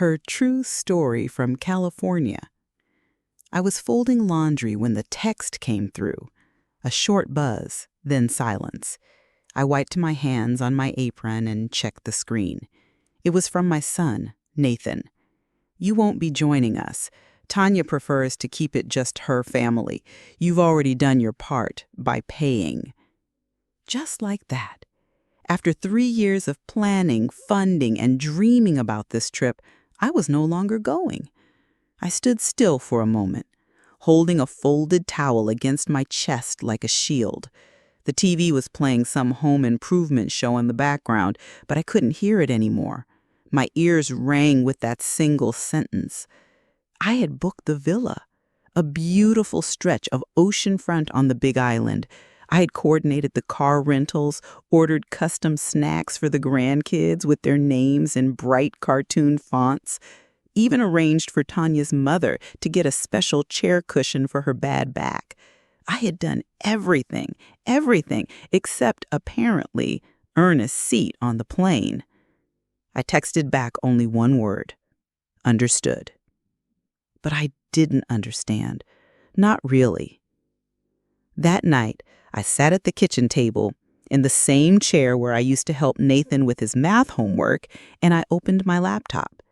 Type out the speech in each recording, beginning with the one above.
Her true story from California. I was folding laundry when the text came through. A short buzz, then silence. I wiped my hands on my apron and checked the screen. It was from my son, Nathan. "You won't be joining us. Tanya prefers to keep it just her family. You've already done your part by paying." Just like that. After 3 years of planning, funding, and dreaming about this trip, I was no longer going. I stood still for a moment, holding a folded towel against my chest like a shield. The TV was playing some home improvement show in the background, but I couldn't hear it anymore. My ears rang with that single sentence. I had booked the villa, a beautiful stretch of oceanfront on the Big Island. I had coordinated the car rentals, ordered custom snacks for the grandkids with their names in bright cartoon fonts, even arranged for Tanya's mother to get a special chair cushion for her bad back. I had done everything, except apparently earn a seat on the plane. I texted back only one word: understood. But I didn't understand. Not really. That night, I sat at the kitchen table in the same chair where I used to help Nathan with his math homework, and I opened my laptop.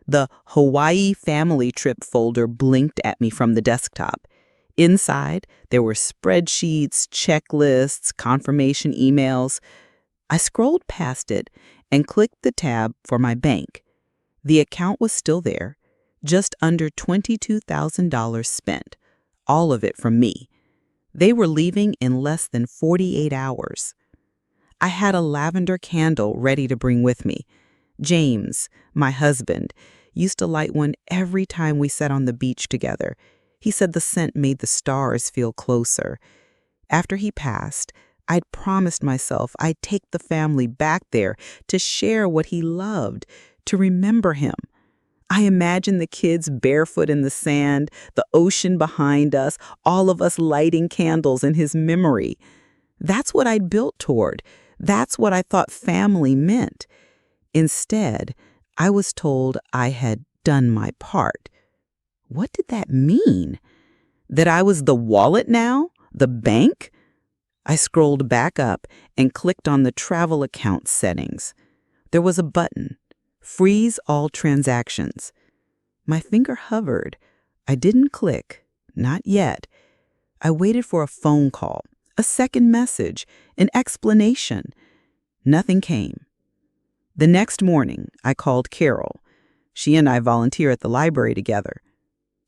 The Hawaii family trip folder blinked at me from the desktop. Inside, there were spreadsheets, checklists, confirmation emails. I scrolled past it and clicked the tab for my bank. The account was still there, just under $22,000 spent, all of it from me. They were leaving in less than 48 hours. I had a lavender candle ready to bring with me. James, my husband, used to light one every time we sat on the beach together. He said the scent made the stars feel closer. After he passed, I'd promised myself I'd take the family back there to share what he loved, to remember him. I imagined the kids barefoot in the sand, the ocean behind us, all of us lighting candles in his memory. That's what I'd built toward. That's what I thought family meant. Instead, I was told I had done my part. What did that mean? That I was the wallet now? The bank? I scrolled back up and clicked on the travel account settings. There was a button. Freeze all transactions. My finger hovered. I didn't click. Not yet. I waited for a phone call, a second message, an explanation. Nothing came. The next morning, I called Carol. She and I volunteer at the library together.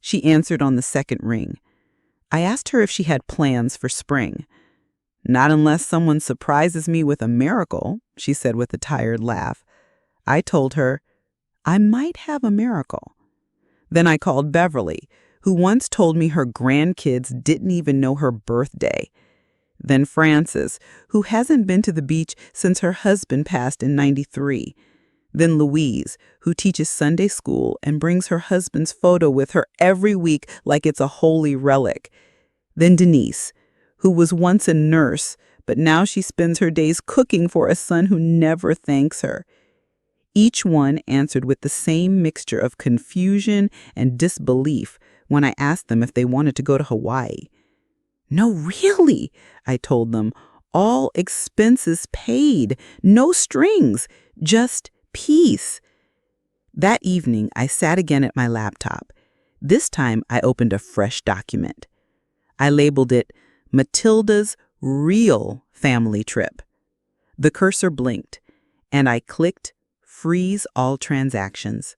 She answered on the second ring. I asked her if she had plans for spring. "Not unless someone surprises me with a miracle," she said with a tired laugh. I told her, "I might have a miracle." Then I called Beverly, who once told me her grandkids didn't even know her birthday. Then Frances, who hasn't been to the beach since her husband passed in '93. Then Louise, who teaches Sunday school and brings her husband's photo with her every week like it's a holy relic. Then Denise, who was once a nurse, but now she spends her days cooking for a son who never thanks her. Each one answered with the same mixture of confusion and disbelief when I asked them if they wanted to go to Hawaii. "No, really," I told them. "All expenses paid. No strings. Just peace." That evening, I sat again at my laptop. This time, I opened a fresh document. I labeled it Matilda's Real Family Trip. The cursor blinked, and I clicked Freeze all transactions.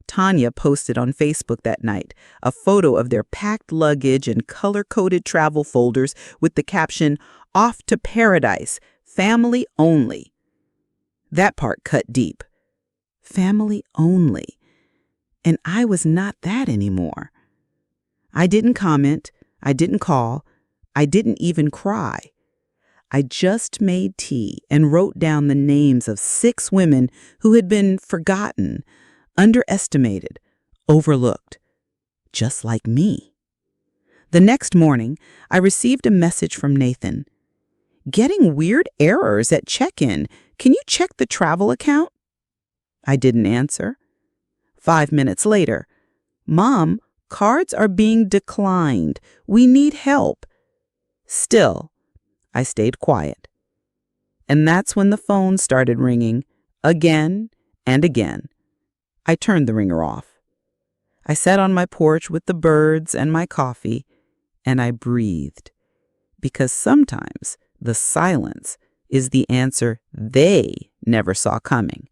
Tanya posted on Facebook that night a photo of their packed luggage and color-coded travel folders with the caption, "Off to Paradise, family only." That part cut deep. Family only. And I was not that anymore. I didn't comment. I didn't call. I didn't even cry. I just made tea and wrote down the names of 6 women who had been forgotten, underestimated, overlooked, just like me. The next morning, I received a message from Nathan. "Getting weird errors at check-in. Can you check the travel account?" I didn't answer. 5 minutes later, "Mom, cards are being declined. We need help." Still, I stayed quiet. And that's when the phone started ringing, again and again. I turned the ringer off. I sat on my porch with the birds and my coffee, and I breathed. Because sometimes the silence is the answer they never saw coming.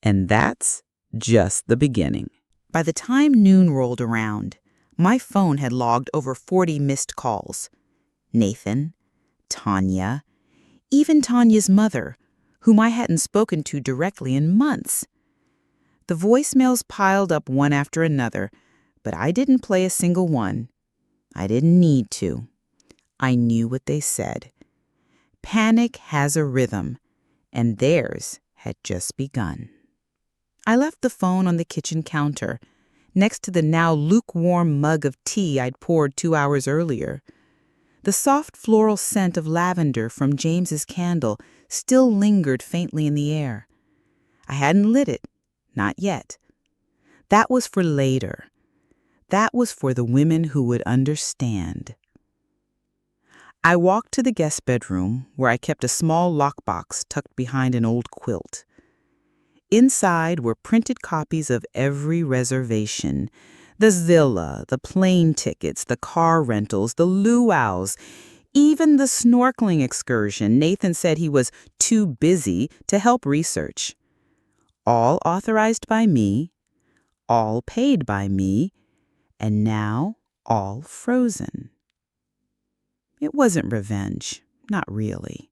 And that's just the beginning. By the time noon rolled around, my phone had logged over 40 missed calls. Nathan, Tanya, even Tanya's mother, whom I hadn't spoken to directly in months. The voicemails piled up one after another, but I didn't play a single one. I didn't need to. I knew what they said. Panic has a rhythm, and theirs had just begun. I left the phone on the kitchen counter, next to the now lukewarm mug of tea I'd poured 2 hours earlier. The soft floral scent of lavender from James's candle still lingered faintly in the air. I hadn't lit it, not yet. That was for later. That was for the women who would understand. I walked to the guest bedroom, where I kept a small lockbox tucked behind an old quilt. Inside were printed copies of every reservation: the Zilla, the plane tickets, the car rentals, the luau's, even the snorkeling excursion Nathan said he was too busy to help research. All authorized by me, all paid by me, and now all frozen. It wasn't revenge, not really.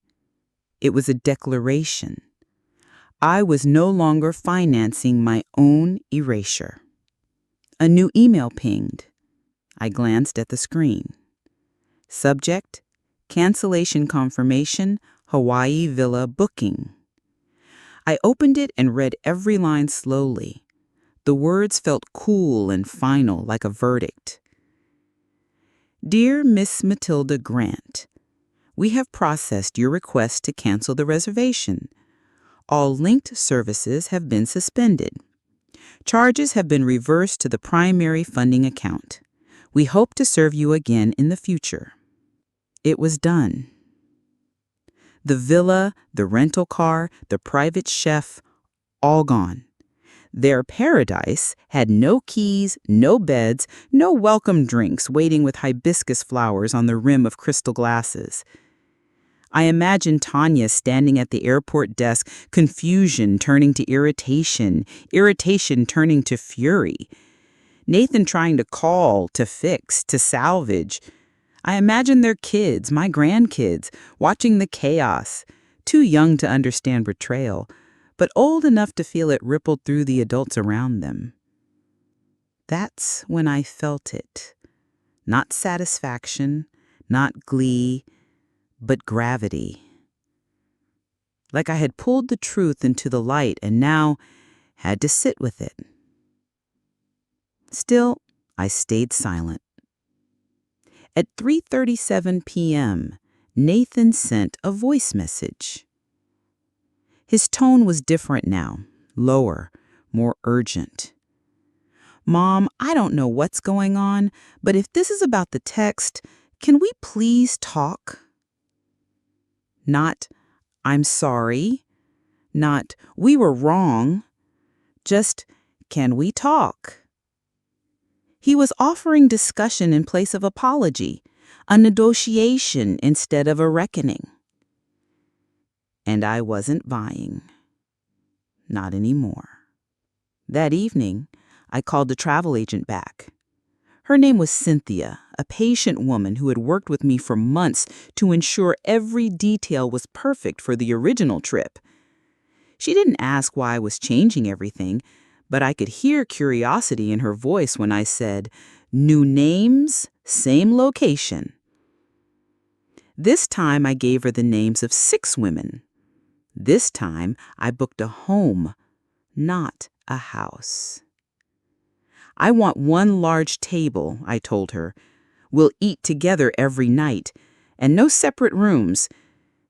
It was a declaration. I was no longer financing my own erasure. A new email pinged. I glanced at the screen. Subject: cancellation confirmation, Hawaii Villa booking. I opened it and read every line slowly. The words felt cool and final, like a verdict. Dear Miss Matilda Grant, we have processed your request to cancel the reservation. All linked services have been suspended. Charges have been reversed to the primary funding account. We hope to serve you again in the future. It was done. The villa, the rental car, the private chef, all gone. Their paradise had no keys, no beds, no welcome drinks waiting with hibiscus flowers on the rim of crystal glasses. I imagined Tanya standing at the airport desk, confusion turning to irritation, irritation turning to fury. Nathan trying to call, to fix, to salvage. I imagined their kids, my grandkids, watching the chaos, too young to understand betrayal, but old enough to feel it rippled through the adults around them. That's when I felt it. Not satisfaction, not glee, but gravity. Like I had pulled the truth into the light and now had to sit with it. Still, I stayed silent. At 3:37 p.m., Nathan sent a voice message. His tone was different now, lower, more urgent. Mom, I don't know what's going on, but if this is about the text, can we please talk? Not, I'm sorry. Not, we were wrong. Just, can we talk? He was offering discussion in place of apology, a negotiation instead of a reckoning. And I wasn't buying. Not anymore. That evening, I called the travel agent back. Her name was Cynthia, a patient woman who had worked with me for months to ensure every detail was perfect for the original trip. She didn't ask why I was changing everything, but I could hear curiosity in her voice when I said, "New names, same location." This time I gave her the names of 6 women. This time I booked a home, not a house. I want one large table, I told her. We'll eat together every night, and no separate rooms.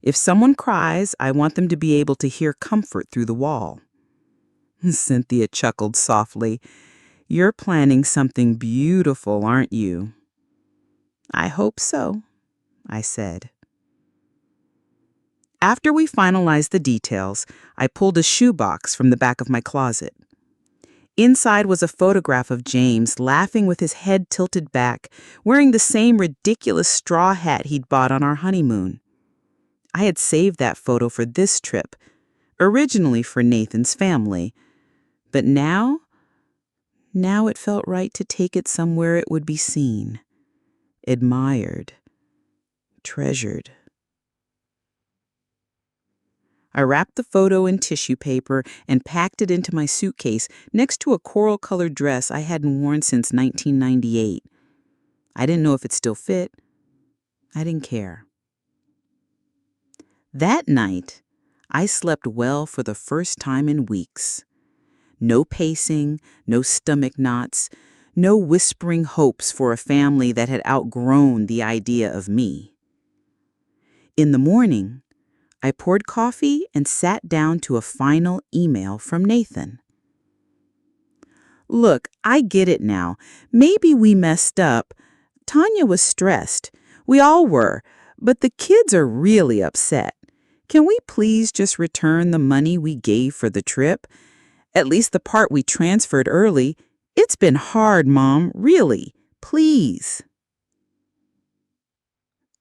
If someone cries, I want them to be able to hear comfort through the wall. Cynthia chuckled softly. "You're planning something beautiful, aren't you?" "I hope so," I said. After we finalized the details, I pulled a shoebox from the back of my closet. Inside was a photograph of James laughing with his head tilted back, wearing the same ridiculous straw hat he'd bought on our honeymoon. I had saved that photo for this trip, originally for Nathan's family, but now it felt right to take it somewhere it would be seen, admired, treasured. I wrapped the photo in tissue paper and packed it into my suitcase next to a coral-colored dress I hadn't worn since 1998. I didn't know if it still fit. I didn't care. That night, I slept well for the first time in weeks. No pacing, no stomach knots, no whispering hopes for a family that had outgrown the idea of me. In the morning, I poured coffee and sat down to a final email from Nathan. "Look, I get it now. Maybe we messed up. Tanya was stressed. We all were, but the kids are really upset. Can we please just return the money we gave for the trip? At least the part we transferred early. It's been hard, Mom, really. Please."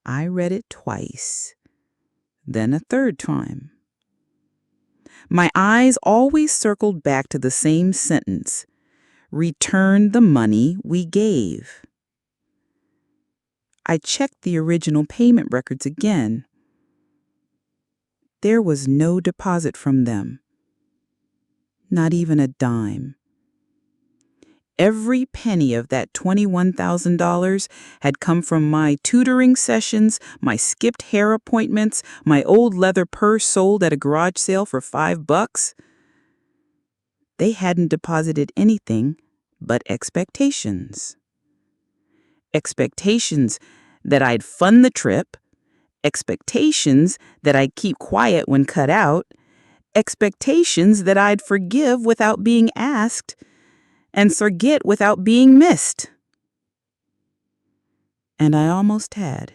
I read it twice, then a third time. My eyes always circled back to the same sentence: return the money we gave. I checked the original payment records again. There was no deposit from them. Not even a dime. Every penny of that $21,000 had come from my tutoring sessions, my skipped hair appointments, my old leather purse sold at a garage sale for $5. They hadn't deposited anything but expectations. Expectations that I'd fund the trip, expectations that I'd keep quiet when cut out, expectations that I'd forgive without being asked, and forget without being missed. And I almost had,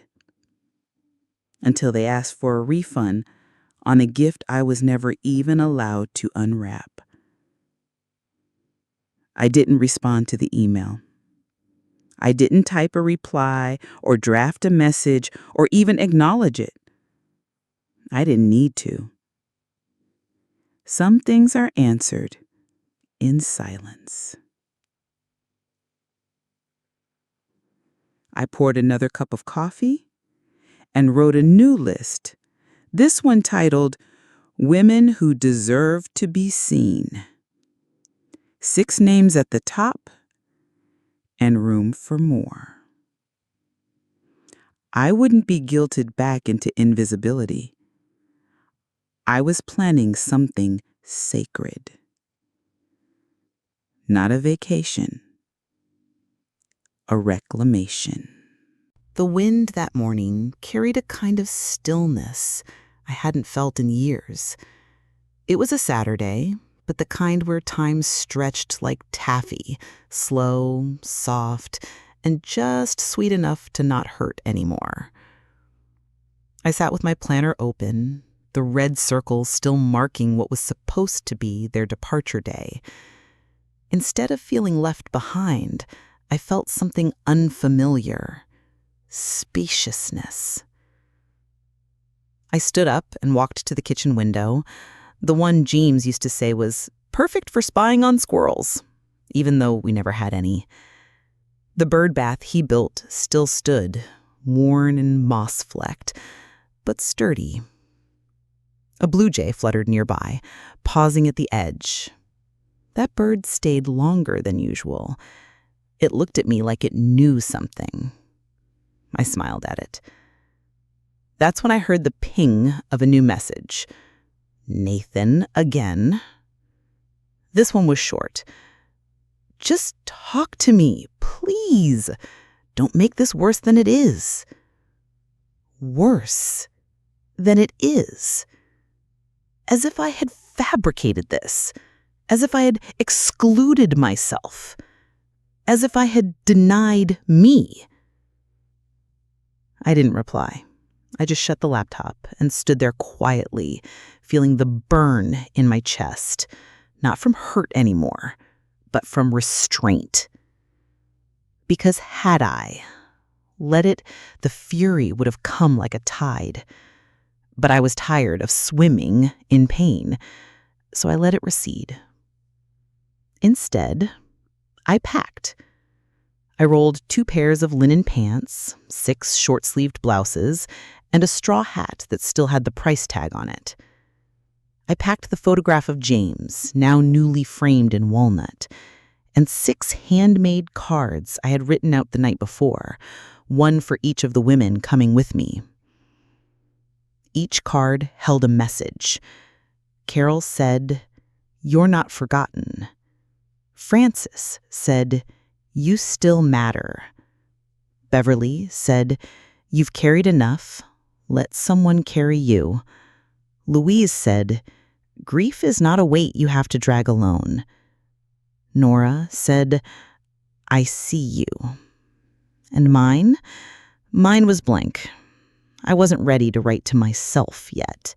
until they asked for a refund on a gift I was never even allowed to unwrap. I didn't respond to the email. I didn't type a reply or draft a message or even acknowledge it. I didn't need to. Some things are answered in silence. I poured another cup of coffee and wrote a new list, this one titled Women Who Deserve to Be Seen. 6 names at the top and room for more. I wouldn't be guilted back into invisibility. I was planning something sacred. Not a vacation, a reclamation. The wind that morning carried a kind of stillness I hadn't felt in years. It was a Saturday, but the kind where time stretched like taffy, slow, soft, and just sweet enough to not hurt anymore. I sat with my planner open, the red circles still marking what was supposed to be their departure day. Instead of feeling left behind, I felt something unfamiliar: spaciousness. I stood up and walked to the kitchen window, the one James used to say was perfect for spying on squirrels, even though we never had any. The bird bath he built still stood, worn and moss-flecked, but sturdy. A blue jay fluttered nearby, pausing at the edge. That bird stayed longer than usual. It looked at me like it knew something. I smiled at it. That's when I heard the ping of a new message. Nathan again. This one was short. Just talk to me, please. Don't make this worse than it is. Worse than it is. As if I had fabricated this. as if I had excluded myself, as if I had denied me. I didn't reply. I just shut the laptop and stood there quietly, feeling the burn in my chest, not from hurt anymore, but from restraint. Because had I let it, the fury would have come like a tide. But I was tired of swimming in pain, so I let it recede. Instead, I packed. I rolled 2 pairs of linen pants, 6 short-sleeved blouses, and a straw hat that still had the price tag on it. I packed the photograph of James, now newly framed in walnut, and 6 handmade cards I had written out the night before, one for each of the women coming with me. Each card held a message. Carol said, "You're not forgotten." Frances said, "You still matter." Beverly said, "You've carried enough. Let someone carry you." Louise said, "Grief is not a weight you have to drag alone." Nora said, "I see you." And mine was blank. I wasn't ready to write to myself yet.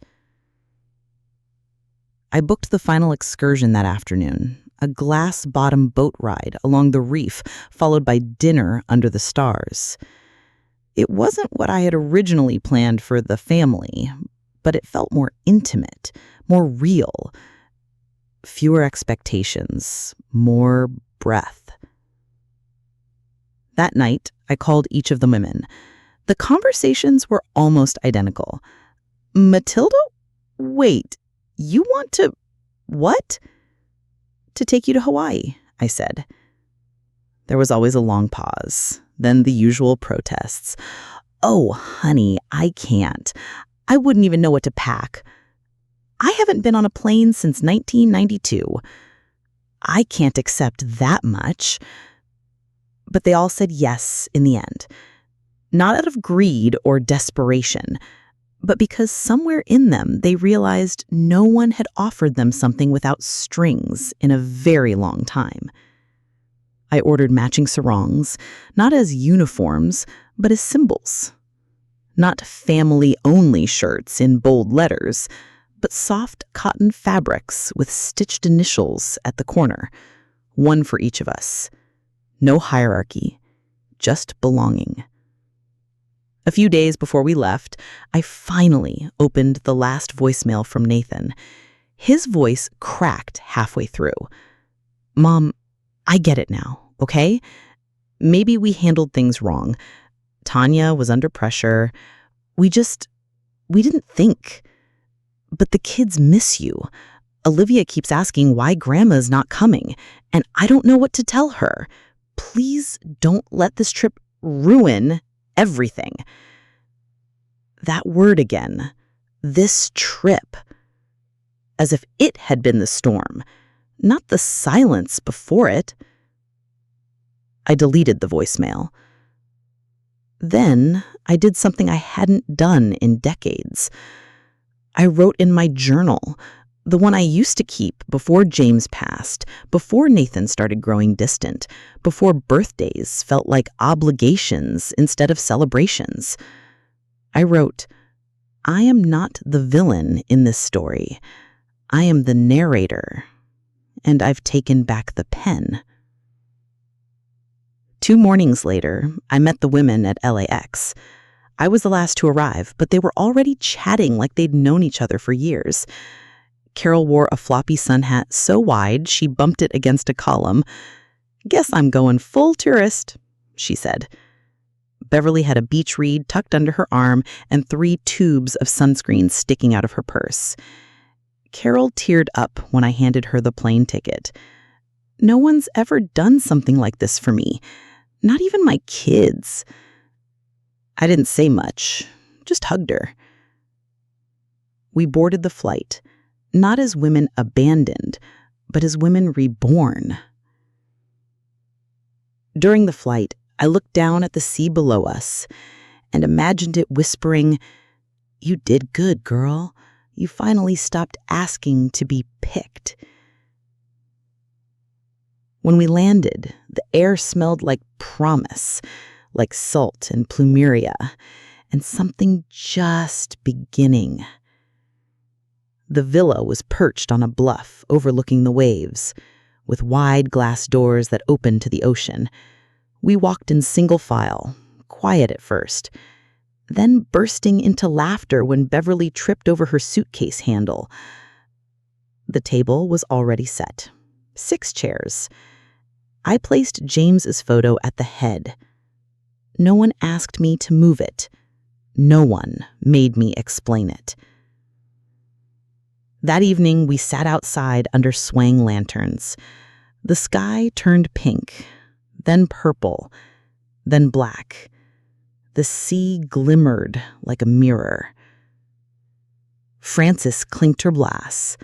I booked the final excursion that afternoon, a glass-bottom boat ride along the reef, followed by dinner under the stars. It wasn't what I had originally planned for the family, but it felt more intimate, more real. Fewer expectations, more breath. That night, I called each of the women. The conversations were almost identical. "Matilda? Wait, you want to... what?" "To take you to Hawaii," I said. There was always a long pause, then the usual protests. "Oh, honey, I can't. I wouldn't even know what to pack. I haven't been on a plane since 1992. I can't accept that much." But they all said yes in the end. Not out of greed or desperation, but because somewhere in them they realized no one had offered them something without strings in a very long time. I ordered matching sarongs, not as uniforms, but as symbols. Not family-only shirts in bold letters, but soft cotton fabrics with stitched initials at the corner, one for each of us. No hierarchy, just belonging. A few days before we left, I finally opened the last voicemail from Nathan. His voice cracked halfway through. "Mom, I get it now, okay? Maybe we handled things wrong. Tanya was under pressure. We didn't think. But the kids miss you. Olivia keeps asking why Grandma's not coming, and I don't know what to tell her. Please don't let this trip ruin everything." That word again, this trip. As if it had been the storm, not the silence before it. I deleted the voicemail. Then I did something I hadn't done in decades. I wrote in my journal, the one I used to keep before James passed, before Nathan started growing distant, before birthdays felt like obligations instead of celebrations. I wrote, "I am not the villain in this story. I am the narrator, and I've taken back the pen." 2 mornings later, I met the women at LAX. I was the last to arrive, but they were already chatting like they'd known each other for years. Carol wore a floppy sun hat so wide she bumped it against a column. "Guess I'm going full tourist," she said. Beverly had a beach read tucked under her arm and 3 tubes of sunscreen sticking out of her purse. Carol teared up when I handed her the plane ticket. No one's ever done something like this for me, not even my kids. I didn't say much, just hugged her. We boarded the flight, not as women abandoned, but as women reborn. During the flight, I looked down at the sea below us and imagined it whispering, "You did good, girl. You finally stopped asking to be picked." When we landed, the air smelled like promise, like salt and plumeria, and something just beginning. The villa was perched on a bluff overlooking the waves, with wide glass doors that opened to the ocean. We walked in single file, quiet at first, then bursting into laughter when Beverly tripped over her suitcase handle. The table was already set. 6 chairs. I placed James's photo at the head. No one asked me to move it. No one made me explain it. That evening, we sat outside under swaying lanterns. The sky turned pink, then purple, then black. The sea glimmered like a mirror. Frances clinked her glass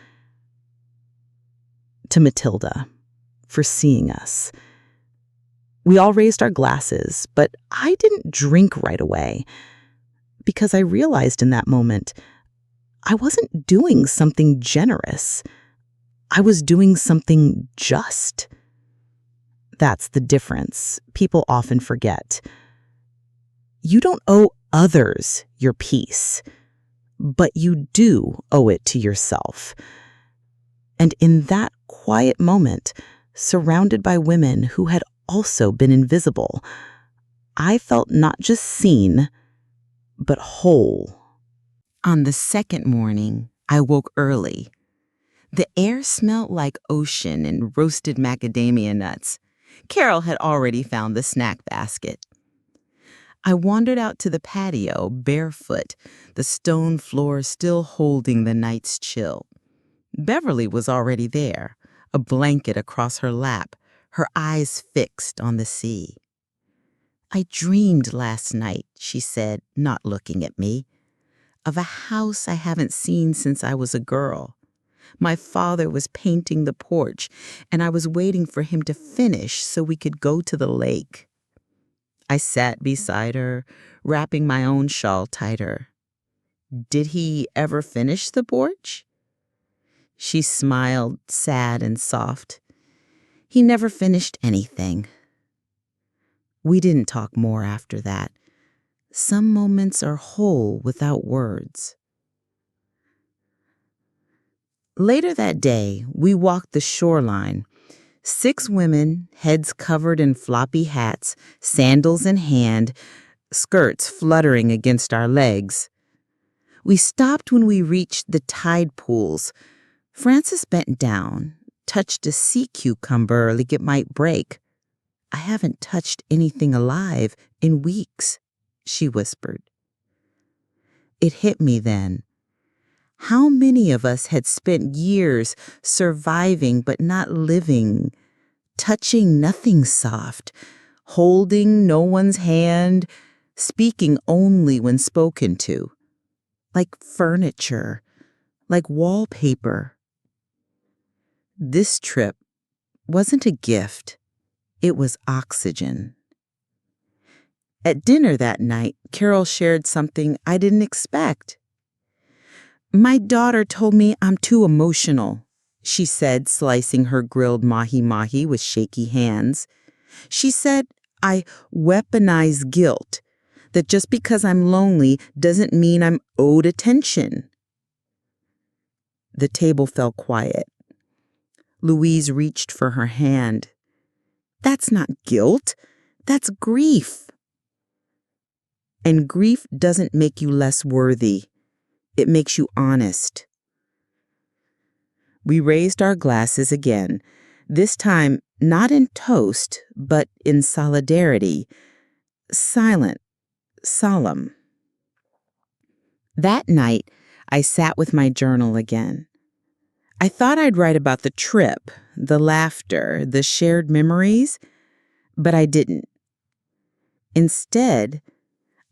to Matilda for seeing us. We all raised our glasses, but I didn't drink right away because I realized in that moment I wasn't doing something generous. I was doing something just. That's the difference people often forget. You don't owe others your peace, but you do owe it to yourself. And in that quiet moment, surrounded by women who had also been invisible, I felt not just seen, but whole. On the second morning, I woke early. The air smelled like ocean and roasted macadamia nuts. Carol had already found the snack basket. I wandered out to the patio, barefoot, the stone floor still holding the night's chill. Beverly was already there, a blanket across her lap, her eyes fixed on the sea. "I dreamed last night," she said, not looking at me, "of a house I haven't seen since I was a girl. My father was painting the porch, and I was waiting for him to finish so we could go to the lake." I sat beside her, wrapping my own shawl tighter. "Did he ever finish the porch?" She smiled, sad and soft. "He never finished anything." We didn't talk more after that. Some moments are whole without words. Later that day, we walked the shoreline. 6 women, heads covered in floppy hats, sandals in hand, skirts fluttering against our legs. We stopped when we reached the tide pools. Frances bent down, touched a sea cucumber like it might break. "I haven't touched anything alive in weeks," she whispered. It hit me then. How many of us had spent years surviving but not living, touching nothing soft, holding no one's hand, speaking only when spoken to, like furniture, like wallpaper. This trip wasn't a gift, it was oxygen. At dinner that night, Carol shared something I didn't expect. "My daughter told me I'm too emotional," she said, slicing her grilled mahi-mahi with shaky hands. "She said I weaponize guilt, that just because I'm lonely doesn't mean I'm owed attention." The table fell quiet. Louise reached for her hand. "That's not guilt, that's grief. And grief doesn't make you less worthy. It makes you honest." We raised our glasses again, this time not in toast, but in solidarity. Silent, solemn. That night, I sat with my journal again. I thought I'd write about the trip, the laughter, the shared memories, but I didn't. Instead,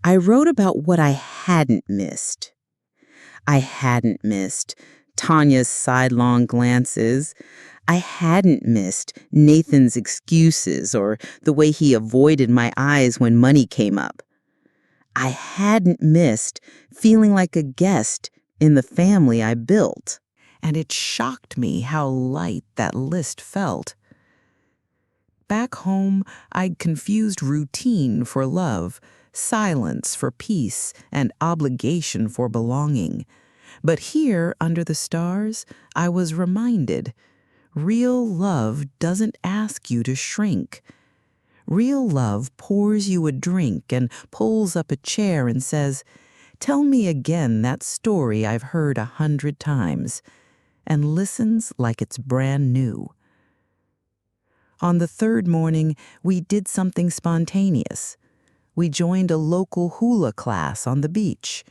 I wrote about what I hadn't missed. I hadn't missed Tanya's sidelong glances. I hadn't missed Nathan's excuses or the way he avoided my eyes when money came up. I hadn't missed feeling like a guest in the family I built. And it shocked me how light that list felt. Back home, I'd confused routine for love, silence for peace, and obligation for belonging. But here, under the stars, I was reminded, real love doesn't ask you to shrink. Real love pours you a drink and pulls up a chair and says, "Tell me again that story I've heard 100 times," and listens like it's brand new. On the third morning, we did something spontaneous. We joined a local hula class on the beach.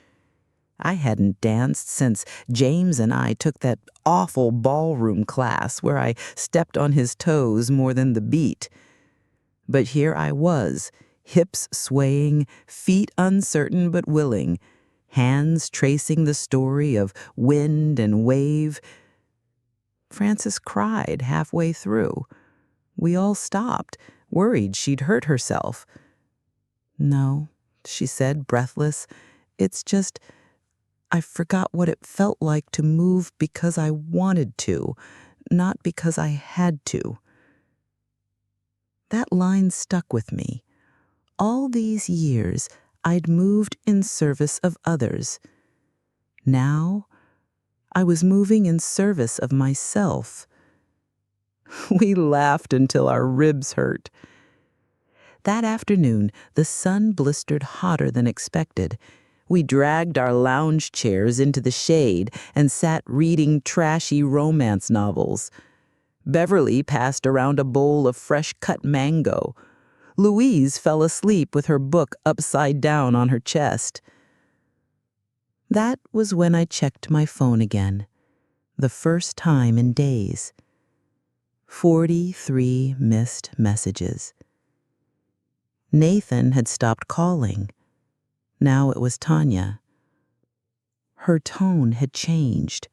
I hadn't danced since James and I took that awful ballroom class where I stepped on his toes more than the beat. But here I was, hips swaying, feet uncertain but willing, hands tracing the story of wind and wave. Frances cried halfway through. We all stopped, worried she'd hurt herself. "No," she said, breathless. "It's just, I forgot what it felt like to move because I wanted to, not because I had to." That line stuck with me. All these years, I'd moved in service of others. Now, I was moving in service of myself. We laughed until our ribs hurt. That afternoon, the sun blistered hotter than expected. We dragged our lounge chairs into the shade and sat reading trashy romance novels. Beverly passed around a bowl of fresh-cut mango. Louise fell asleep with her book upside down on her chest. That was when I checked my phone again, the first time in days. 43 missed messages. Nathan had stopped calling. Now it was Tanya. Her tone had changed.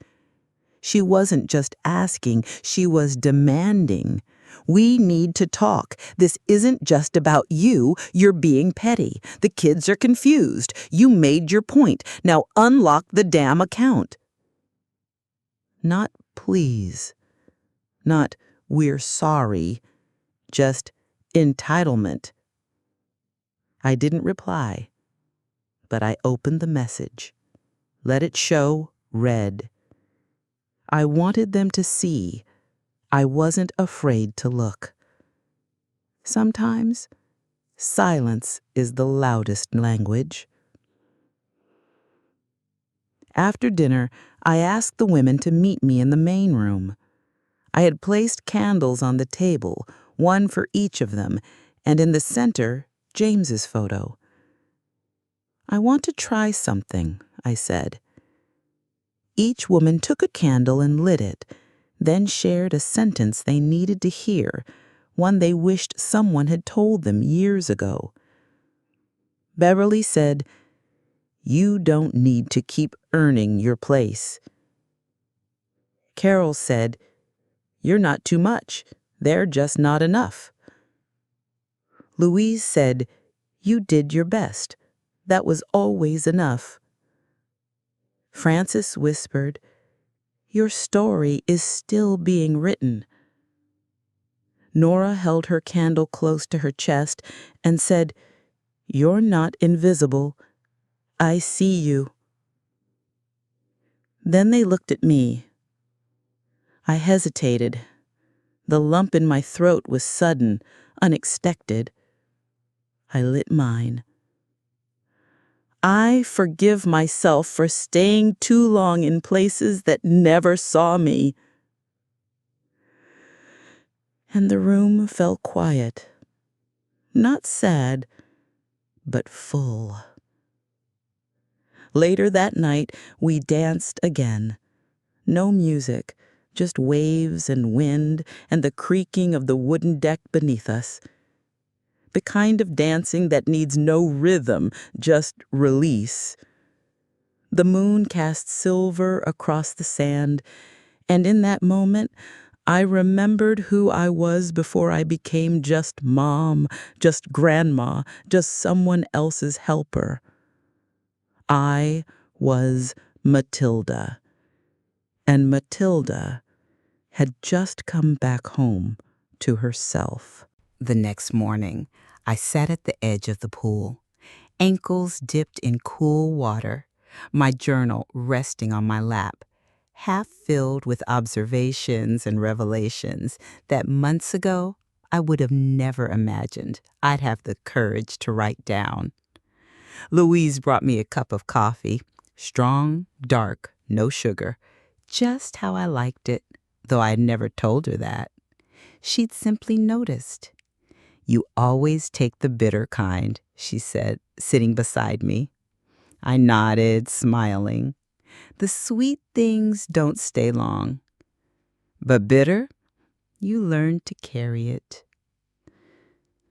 She wasn't just asking, she was demanding. "We need to talk. This isn't just about you. You're being petty. The kids are confused. You made your point. Now unlock the damn account." Not please. Not "we're sorry." Just entitlement. I didn't reply, but I opened the message. Let it show read. I wanted them to see. I wasn't afraid to look. Sometimes, silence is the loudest language. After dinner, I asked the women to meet me in the main room. I had placed candles on the table, one for each of them, and in the center, James's photo. "I want to try something," I said. Each woman took a candle and lit it, then shared a sentence they needed to hear, one they wished someone had told them years ago. Beverly said, "You don't need to keep earning your place." Carol said, "You're not too much. They're just not enough." Louise said, "You did your best. That was always enough." Frances whispered, "Your story is still being written." Nora held her candle close to her chest and said, "You're not invisible. I see you." Then they looked at me. I hesitated. The lump in my throat was sudden, unexpected. I lit mine. "I forgive myself for staying too long in places that never saw me." And the room fell quiet. Not sad, but full. Later that night, we danced again. No music, just waves and wind and the creaking of the wooden deck beneath us. The kind of dancing that needs no rhythm, just release. The moon cast silver across the sand, and in that moment, I remembered who I was before I became just mom, just grandma, just someone else's helper. I was Matilda, and Matilda had just come back home to herself. The next morning, I sat at the edge of the pool, ankles dipped in cool water, my journal resting on my lap, half filled with observations and revelations that months ago I would have never imagined I'd have the courage to write down. Louise brought me a cup of coffee, strong, dark, no sugar, just how I liked it, though I had never told her that. She'd simply noticed. "You always take the bitter kind," she said, sitting beside me. I nodded, smiling. "The sweet things don't stay long. But bitter, you learn to carry it."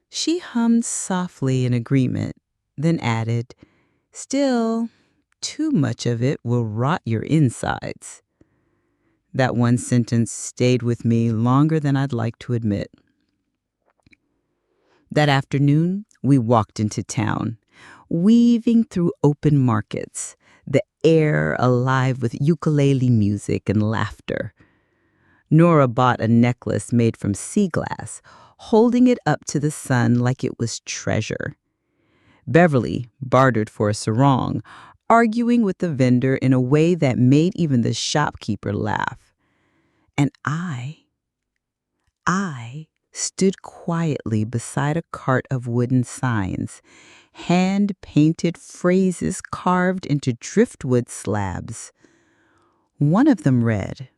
She hummed softly in agreement, then added, "Still, too much of it will rot your insides." That one sentence stayed with me longer than I'd like to admit. That afternoon, we walked into town, weaving through open markets, the air alive with ukulele music and laughter. Nora bought a necklace made from sea glass, holding it up to the sun like it was treasure. Beverly bartered for a sarong, arguing with the vendor in a way that made even the shopkeeper laugh. And I stood quietly beside a cart of wooden signs, hand-painted phrases carved into driftwood slabs. One of them read,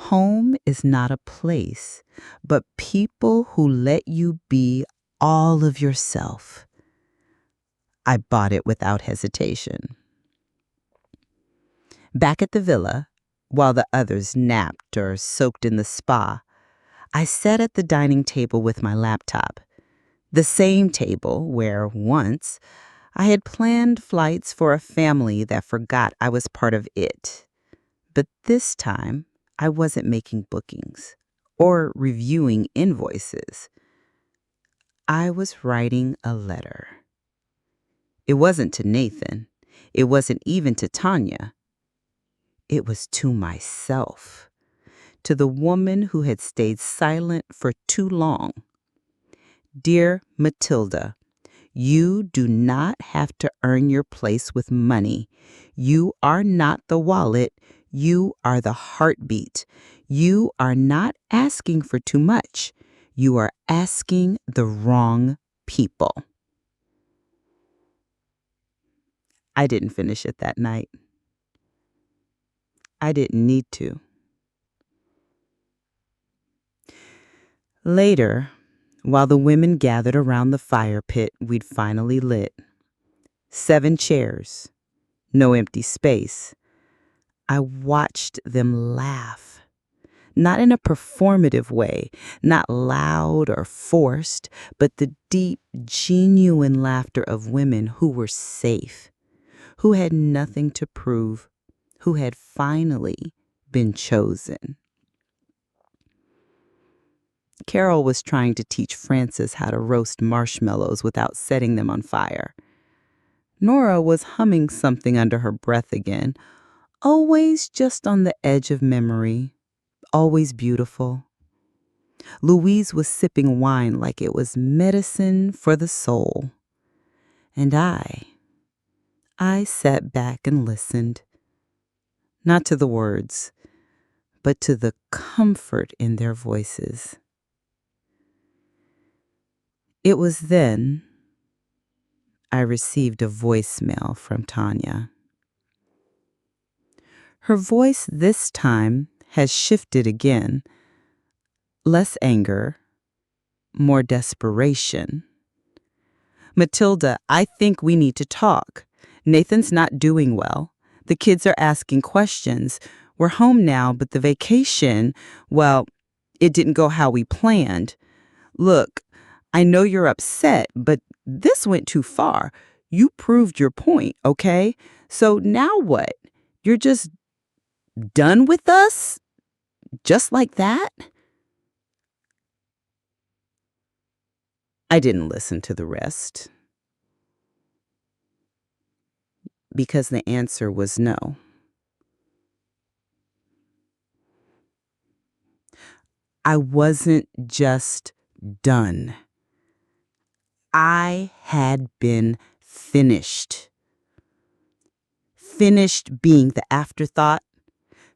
"Home is not a place, but people who let you be all of yourself." I bought it without hesitation. Back at the villa, while the others napped or soaked in the spa, I sat at the dining table with my laptop, the same table where, once, I had planned flights for a family that forgot I was part of it. But this time, I wasn't making bookings or reviewing invoices. I was writing a letter. It wasn't to Nathan. It wasn't even to Tanya. It was to myself, to the woman who had stayed silent for too long. "Dear Matilda, you do not have to earn your place with money. You are not the wallet. You are the heartbeat. You are not asking for too much. You are asking the wrong people." I didn't finish it that night. I didn't need to. Later, while the women gathered around the fire pit we'd finally lit, 7 chairs, no empty space, I watched them laugh. Not in a performative way, not loud or forced, but the deep, genuine laughter of women who were safe, who had nothing to prove, who had finally been chosen. Carol was trying to teach Frances how to roast marshmallows without setting them on fire. Nora was humming something under her breath again, always just on the edge of memory, always beautiful. Louise was sipping wine like it was medicine for the soul. And I sat back and listened, not to the words, but to the comfort in their voices. It was then I received a voicemail from Tanya. Her voice this time has shifted again. Less anger, more desperation. "Matilda, I think we need to talk. Nathan's not doing well. The kids are asking questions. We're home now, but the vacation, well, it didn't go how we planned. Look, I know you're upset, but this went too far. You proved your point, okay? So now what? You're just done with us? Just like that?" I didn't listen to the rest, because the answer was no. I wasn't just done. I had been finished. Finished being the afterthought.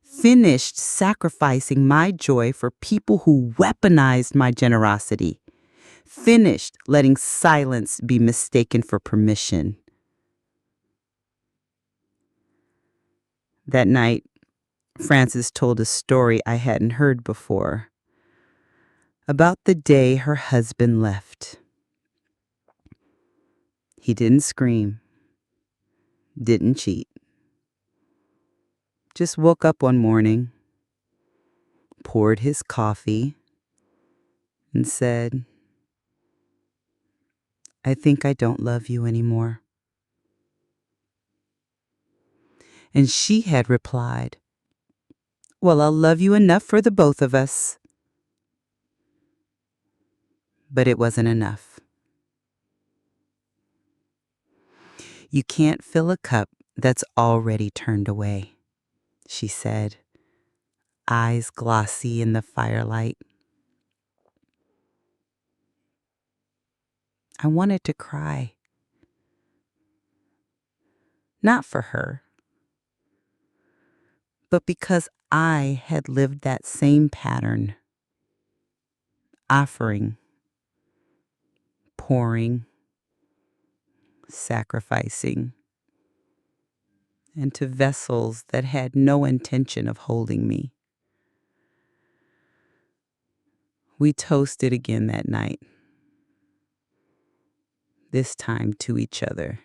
Finished sacrificing my joy for people who weaponized my generosity. Finished letting silence be mistaken for permission. That night, Frances told a story I hadn't heard before. About the day her husband left. He didn't scream, didn't cheat. Just woke up one morning, poured his coffee, and said, "I think I don't love you anymore." And she had replied, "Well, I'll love you enough for the both of us." But it wasn't enough. "You can't fill a cup that's already turned away," she said, eyes glossy in the firelight. I wanted to cry. Not for her, but because I had lived that same pattern. Offering, pouring, sacrificing, and to vessels that had no intention of holding me. We toasted again that night, this time to each other.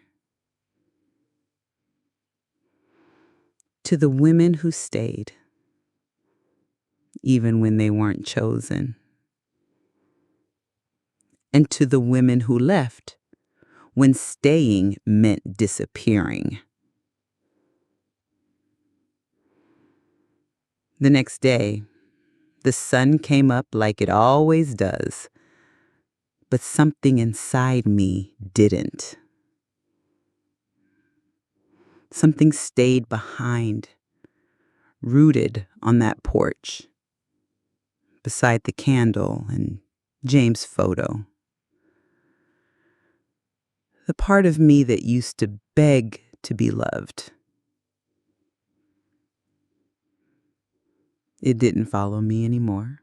To the women who stayed, even when they weren't chosen. And to the women who left, when staying meant disappearing. The next day, the sun came up like it always does, but something inside me didn't. Something stayed behind, rooted on that porch, beside the candle and James' photo. The part of me that used to beg to be loved. It didn't follow me anymore.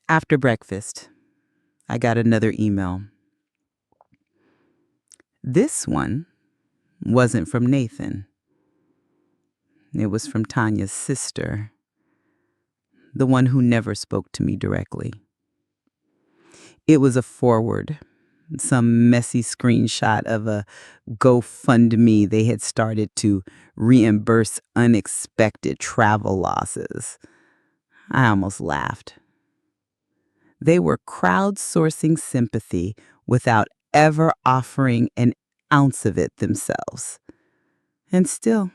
After breakfast, I got another email. This one wasn't from Nathan. It was from Tanya's sister, the one who never spoke to me directly. It was a forward, some messy screenshot of a GoFundMe they had started to reimburse unexpected travel losses. I almost laughed. They were crowdsourcing sympathy without ever offering an ounce of it themselves. And still,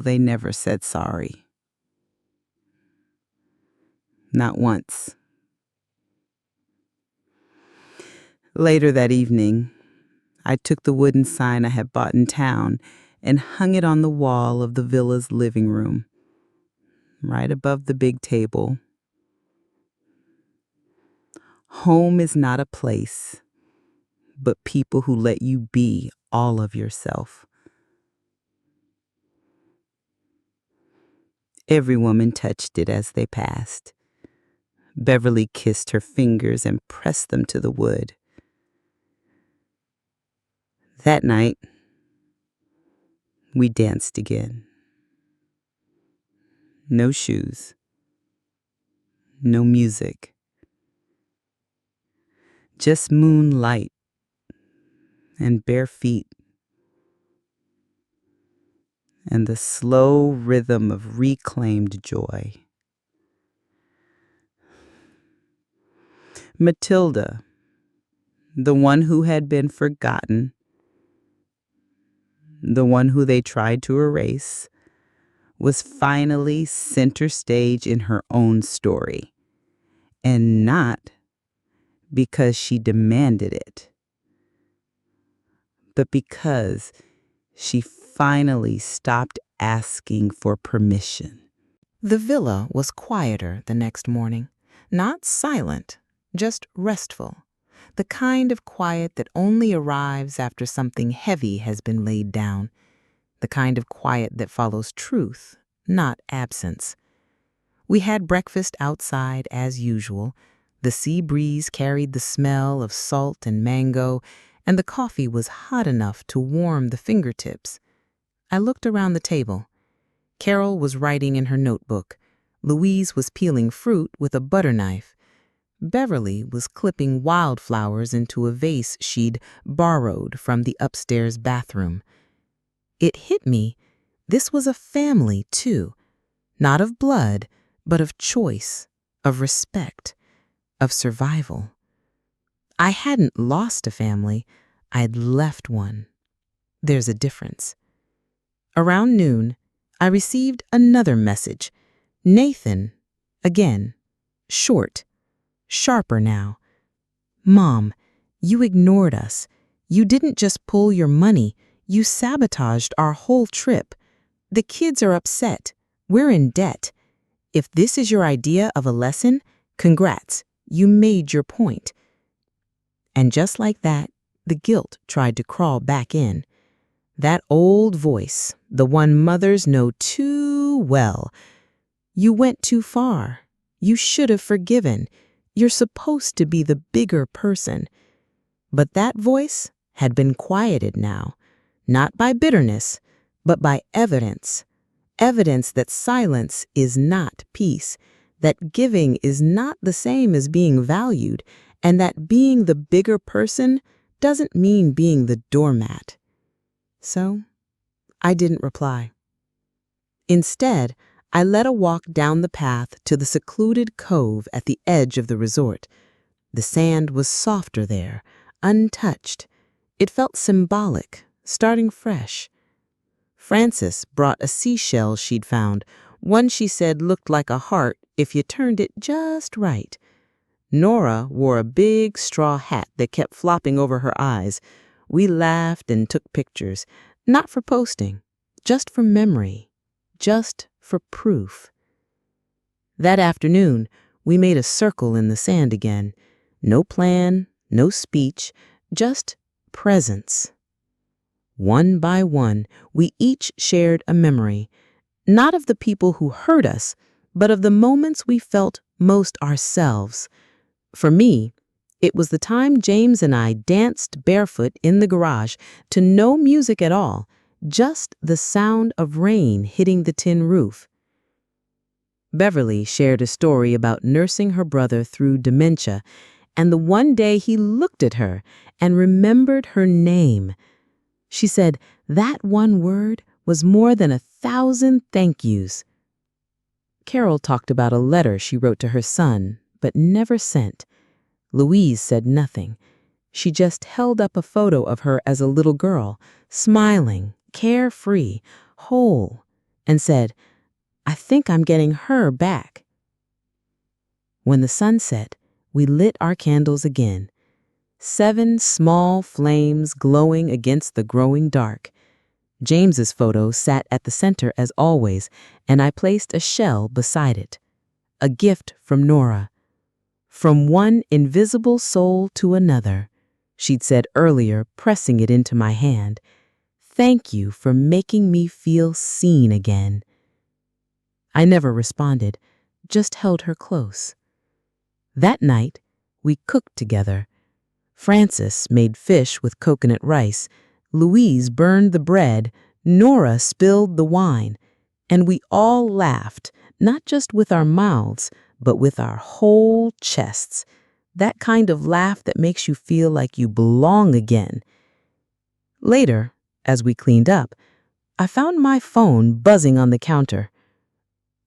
they never said sorry. Not once. Later that evening, I took the wooden sign I had bought in town and hung it on the wall of the villa's living room, right above the big table. Home is not a place, but people who let you be all of yourself. Every woman touched it as they passed. Beverly kissed her fingers and pressed them to the wood. That night, we danced again. No shoes. No music. Just moonlight and bare feet. And the slow rhythm of reclaimed joy. Matilda, the one who had been forgotten, the one who they tried to erase, was finally center stage in her own story. And not because she demanded it, but because she finally stopped asking for permission. The villa was quieter the next morning. Not silent, just restful. The kind of quiet that only arrives after something heavy has been laid down. The kind of quiet that follows truth, not absence. We had breakfast outside as usual. The sea breeze carried the smell of salt and mango, and the coffee was hot enough to warm the fingertips. I looked around the table. Carol was writing in her notebook. Louise was peeling fruit with a butter knife. Beverly was clipping wildflowers into a vase she'd borrowed from the upstairs bathroom. It hit me, this was a family, too. Not of blood, but of choice, of respect, of survival. I hadn't lost a family, I'd left one. There's a difference. Around noon, I received another message. Nathan, again, short, sharper now. Mom, you ignored us. You didn't just pull your money, you sabotaged our whole trip. The kids are upset. We're in debt. If this is your idea of a lesson, congrats, you made your point. And just like that, the guilt tried to crawl back in. That old voice, the one mothers know too well. You went too far. You should have forgiven. You're supposed to be the bigger person. But that voice had been quieted now, not by bitterness, but by evidence. Evidence that silence is not peace, that giving is not the same as being valued, and that being the bigger person doesn't mean being the doormat. So, I didn't reply. Instead, I led a walk down the path to the secluded cove at the edge of the resort. The sand was softer there, untouched. It felt symbolic, starting fresh. Frances brought a seashell she'd found, one she said looked like a heart if you turned it just right. Nora wore a big straw hat that kept flopping over her eyes. We laughed and took pictures, not for posting, just for memory, just for proof. That afternoon, we made a circle in the sand again. No plan, no speech, just presence. One by one, we each shared a memory, not of the people who hurt us, but of the moments we felt most ourselves. For me, it was the time James and I danced barefoot in the garage to no music at all, just the sound of rain hitting the tin roof. Beverly shared a story about nursing her brother through dementia, and the one day he looked at her and remembered her name. She said that one word was more than 1,000 thank yous. Carol talked about a letter she wrote to her son, but never sent. Louise said nothing. She just held up a photo of her as a little girl, smiling, carefree, whole, and said, "I think I'm getting her back." When the sun set, we lit our candles again. 7 small flames glowing against the growing dark. James's photo sat at the center as always, and I placed a shell beside it. A gift from Nora. From one invisible soul to another, she'd said earlier, pressing it into my hand. Thank you for making me feel seen again. I never responded, just held her close. That night, we cooked together. Frances made fish with coconut rice, Louise burned the bread, Nora spilled the wine, and we all laughed, not just with our mouths, but with our whole chests. That kind of laugh that makes you feel like you belong again. Later, as we cleaned up, I found my phone buzzing on the counter.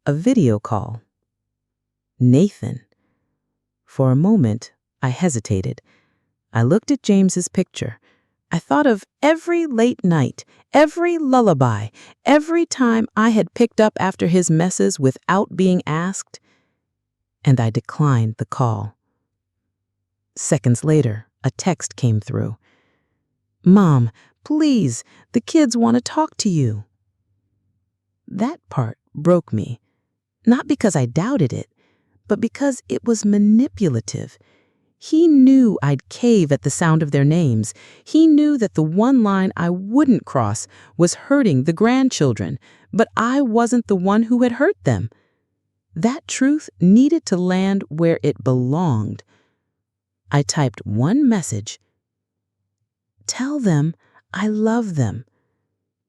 A video call. Nathan. For a moment, I hesitated. I looked at James's picture. I thought of every late night, every lullaby, every time I had picked up after his messes without being asked, and I declined the call. Seconds later, a text came through. "Mom, Please, the kids want to talk to you." That part broke me, not because I doubted it, but because it was manipulative. He knew I'd cave at the sound of their names. He knew that the one line I wouldn't cross was hurting the grandchildren, but I wasn't the one who had hurt them. That truth needed to land where it belonged. I typed one message. "Tell them I love them,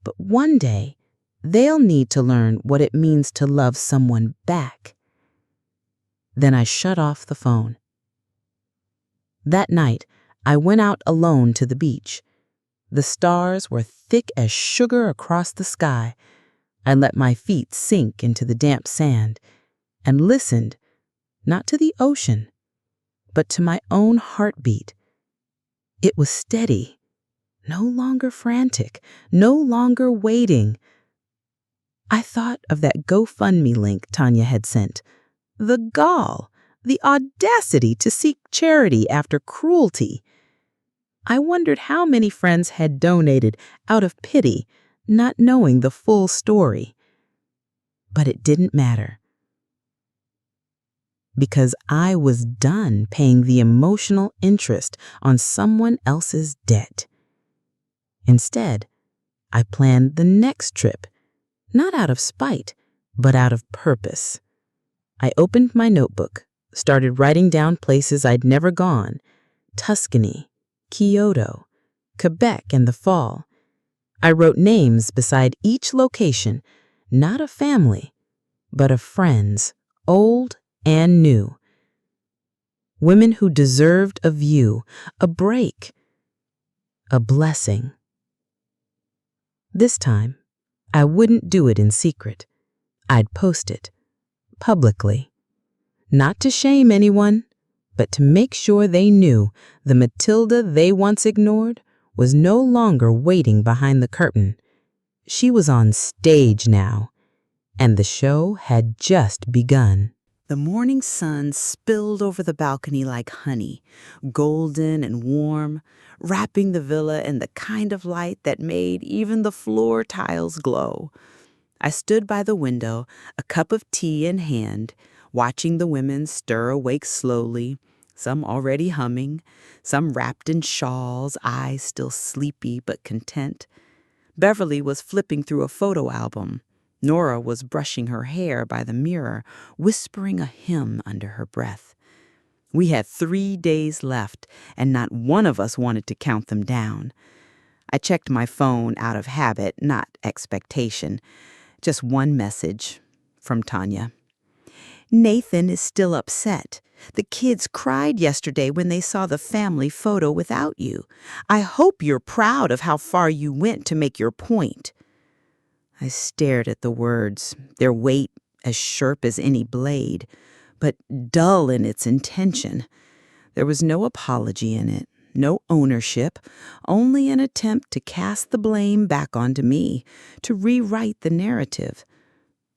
but one day they'll need to learn what it means to love someone back." Then I shut off the phone. That night, I went out alone to the beach. The stars were thick as sugar across the sky. I let my feet sink into the damp sand and listened, not to the ocean, but to my own heartbeat. It was steady, no longer frantic, no longer waiting. I thought of that GoFundMe link Tanya had sent. The gall, the audacity to seek charity after cruelty. I wondered how many friends had donated out of pity, not knowing the full story. But it didn't matter, because I was done paying the emotional interest on someone else's debt. Instead, I planned the next trip, not out of spite, but out of purpose. I opened my notebook, started writing down places I'd never gone: Tuscany, Kyoto, Quebec in the fall. I wrote names beside each location, not of family, but of friends, old and new. Women who deserved a view, a break, a blessing. This time, I wouldn't do it in secret. I'd post it, publicly. Not to shame anyone, but to make sure they knew the Matilda they once ignored was no longer waiting behind the curtain. She was on stage now, and the show had just begun. The morning sun spilled over the balcony like honey, golden and warm, wrapping the villa in the kind of light that made even the floor tiles glow. I stood by the window, a cup of tea in hand, watching the women stir awake slowly, some already humming, some wrapped in shawls, eyes still sleepy but content. Beverly was flipping through a photo album. Nora was brushing her hair by the mirror, whispering a hymn under her breath. We had 3 days left, and not one of us wanted to count them down. I checked my phone out of habit, not expectation. Just one message from Tanya. "Nathan is still upset. The kids cried yesterday when they saw the family photo without you. I hope you're proud of how far you went to make your point." I stared at the words, their weight as sharp as any blade, but dull in its intention. There was no apology in it, no ownership, only an attempt to cast the blame back onto me, to rewrite the narrative.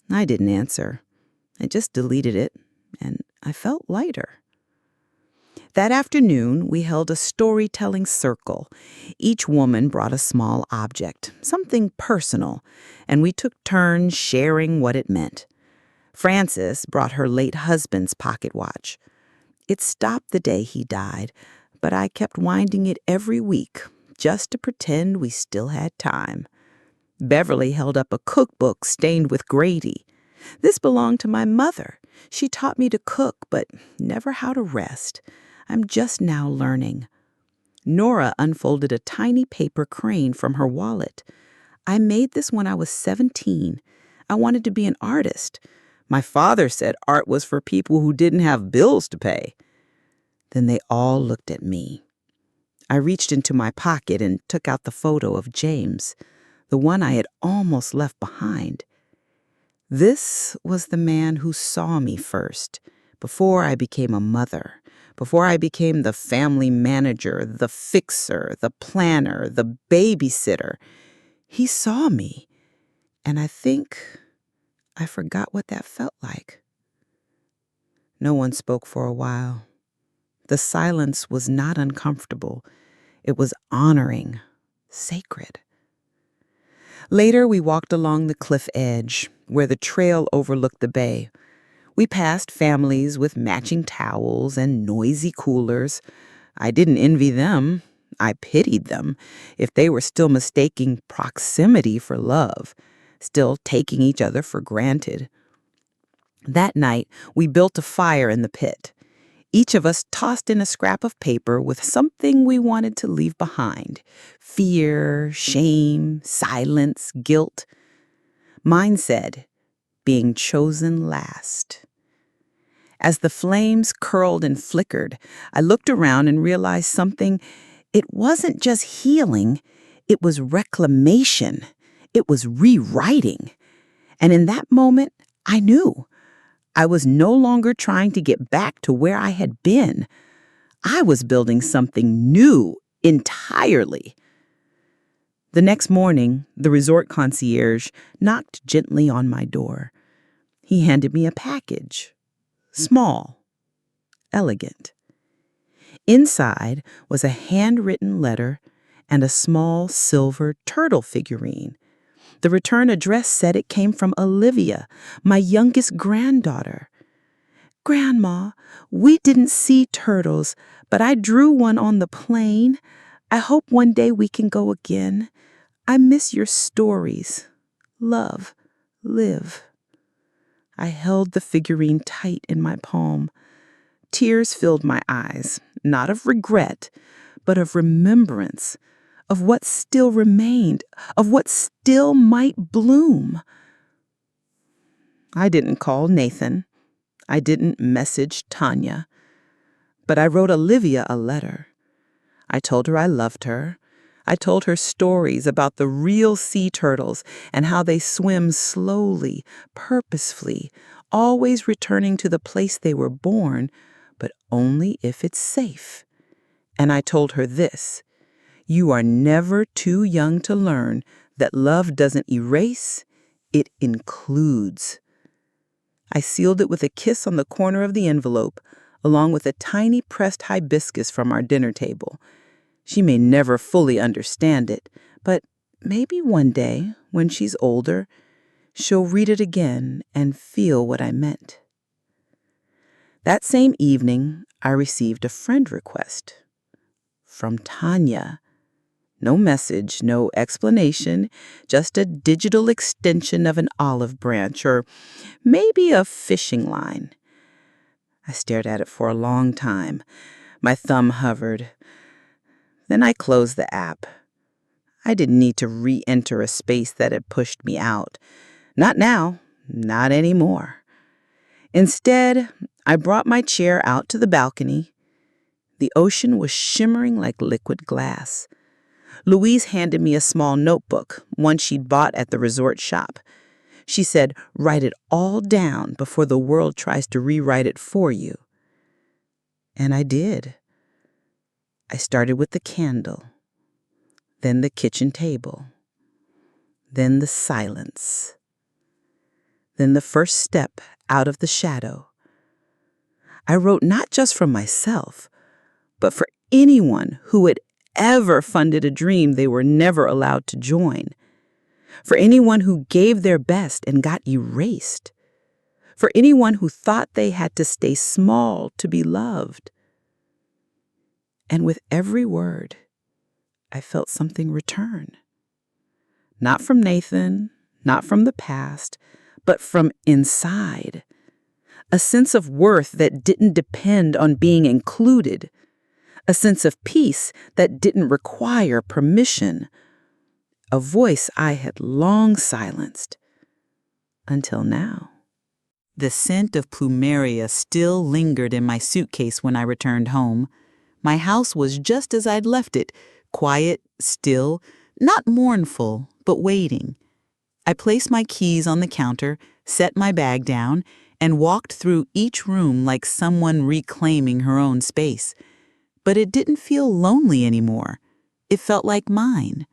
I didn't answer. I just deleted it, and I felt lighter. That afternoon, we held a storytelling circle. Each woman brought a small object, something personal, and we took turns sharing what it meant. Frances brought her late husband's pocket watch. It stopped the day he died, but I kept winding it every week, just to pretend we still had time. Beverly held up a cookbook stained with Grady. This belonged to my mother. She taught me to cook, but never how to rest. I'm just now learning. Nora unfolded a tiny paper crane from her wallet. I made this when I was 17. I wanted to be an artist. My father said art was for people who didn't have bills to pay. Then they all looked at me. I reached into my pocket and took out the photo of James, the one I had almost left behind. This was the man who saw me first, before I became a mother, before I became the family manager, the fixer, the planner, the babysitter. He saw me, and I think I forgot what that felt like. No one spoke for a while. The silence was not uncomfortable. It was honoring, sacred. Later, we walked along the cliff edge, where the trail overlooked the bay. We passed families with matching towels and noisy coolers. I didn't envy them. I pitied them if they were still mistaking proximity for love, still taking each other for granted. That night, we built a fire in the pit. Each of us tossed in a scrap of paper with something we wanted to leave behind: fear, shame, silence, guilt. Mine said, being chosen last. As the flames curled and flickered, I looked around and realized something. It wasn't just healing, it was reclamation. It was rewriting. And in that moment, I knew. I was no longer trying to get back to where I had been. I was building something new entirely. The next morning, the resort concierge knocked gently on my door. He handed me a package. Small, elegant. Inside was a handwritten letter and a small silver turtle figurine. The return address said it came from Olivia, my youngest granddaughter. "Grandma, we didn't see turtles, but I drew one on the plane. I hope one day we can go again. I miss your stories. Love, live." I held the figurine tight in my palm. Tears filled my eyes, not of regret, but of remembrance, of what still remained, of what still might bloom. I didn't call Nathan. I didn't message Tanya. But I wrote Olivia a letter. I told her I loved her. I told her stories about the real sea turtles and how they swim slowly, purposefully, always returning to the place they were born, but only if it's safe. And I told her this: you are never too young to learn that love doesn't erase, it includes. I sealed it with a kiss on the corner of the envelope, along with a tiny pressed hibiscus from our dinner table. She may never fully understand it, but maybe one day, when she's older, she'll read it again and feel what I meant. That same evening, I received a friend request from Tanya. No message, no explanation, just a digital extension of an olive branch or maybe a fishing line. I stared at it for a long time. My thumb hovered. Then I closed the app. I didn't need to re-enter a space that had pushed me out. Not now, not anymore. Instead, I brought my chair out to the balcony. The ocean was shimmering like liquid glass. Louise handed me a small notebook, one she'd bought at the resort shop. She said, "Write it all down before the world tries to rewrite it for you." And I did. I started with the candle, then the kitchen table, then the silence, then the first step out of the shadow. I wrote not just for myself, but for anyone who had ever funded a dream they were never allowed to join, for anyone who gave their best and got erased, for anyone who thought they had to stay small to be loved. And with every word, I felt something return. Not from Nathan, not from the past, but from inside. A sense of worth that didn't depend on being included. A sense of peace that didn't require permission. A voice I had long silenced. Until now. The scent of plumeria still lingered in my suitcase when I returned home. My house was just as I'd left it, quiet, still, not mournful, but waiting. I placed my keys on the counter, set my bag down, and walked through each room like someone reclaiming her own space. But it didn't feel lonely anymore. It felt like mine.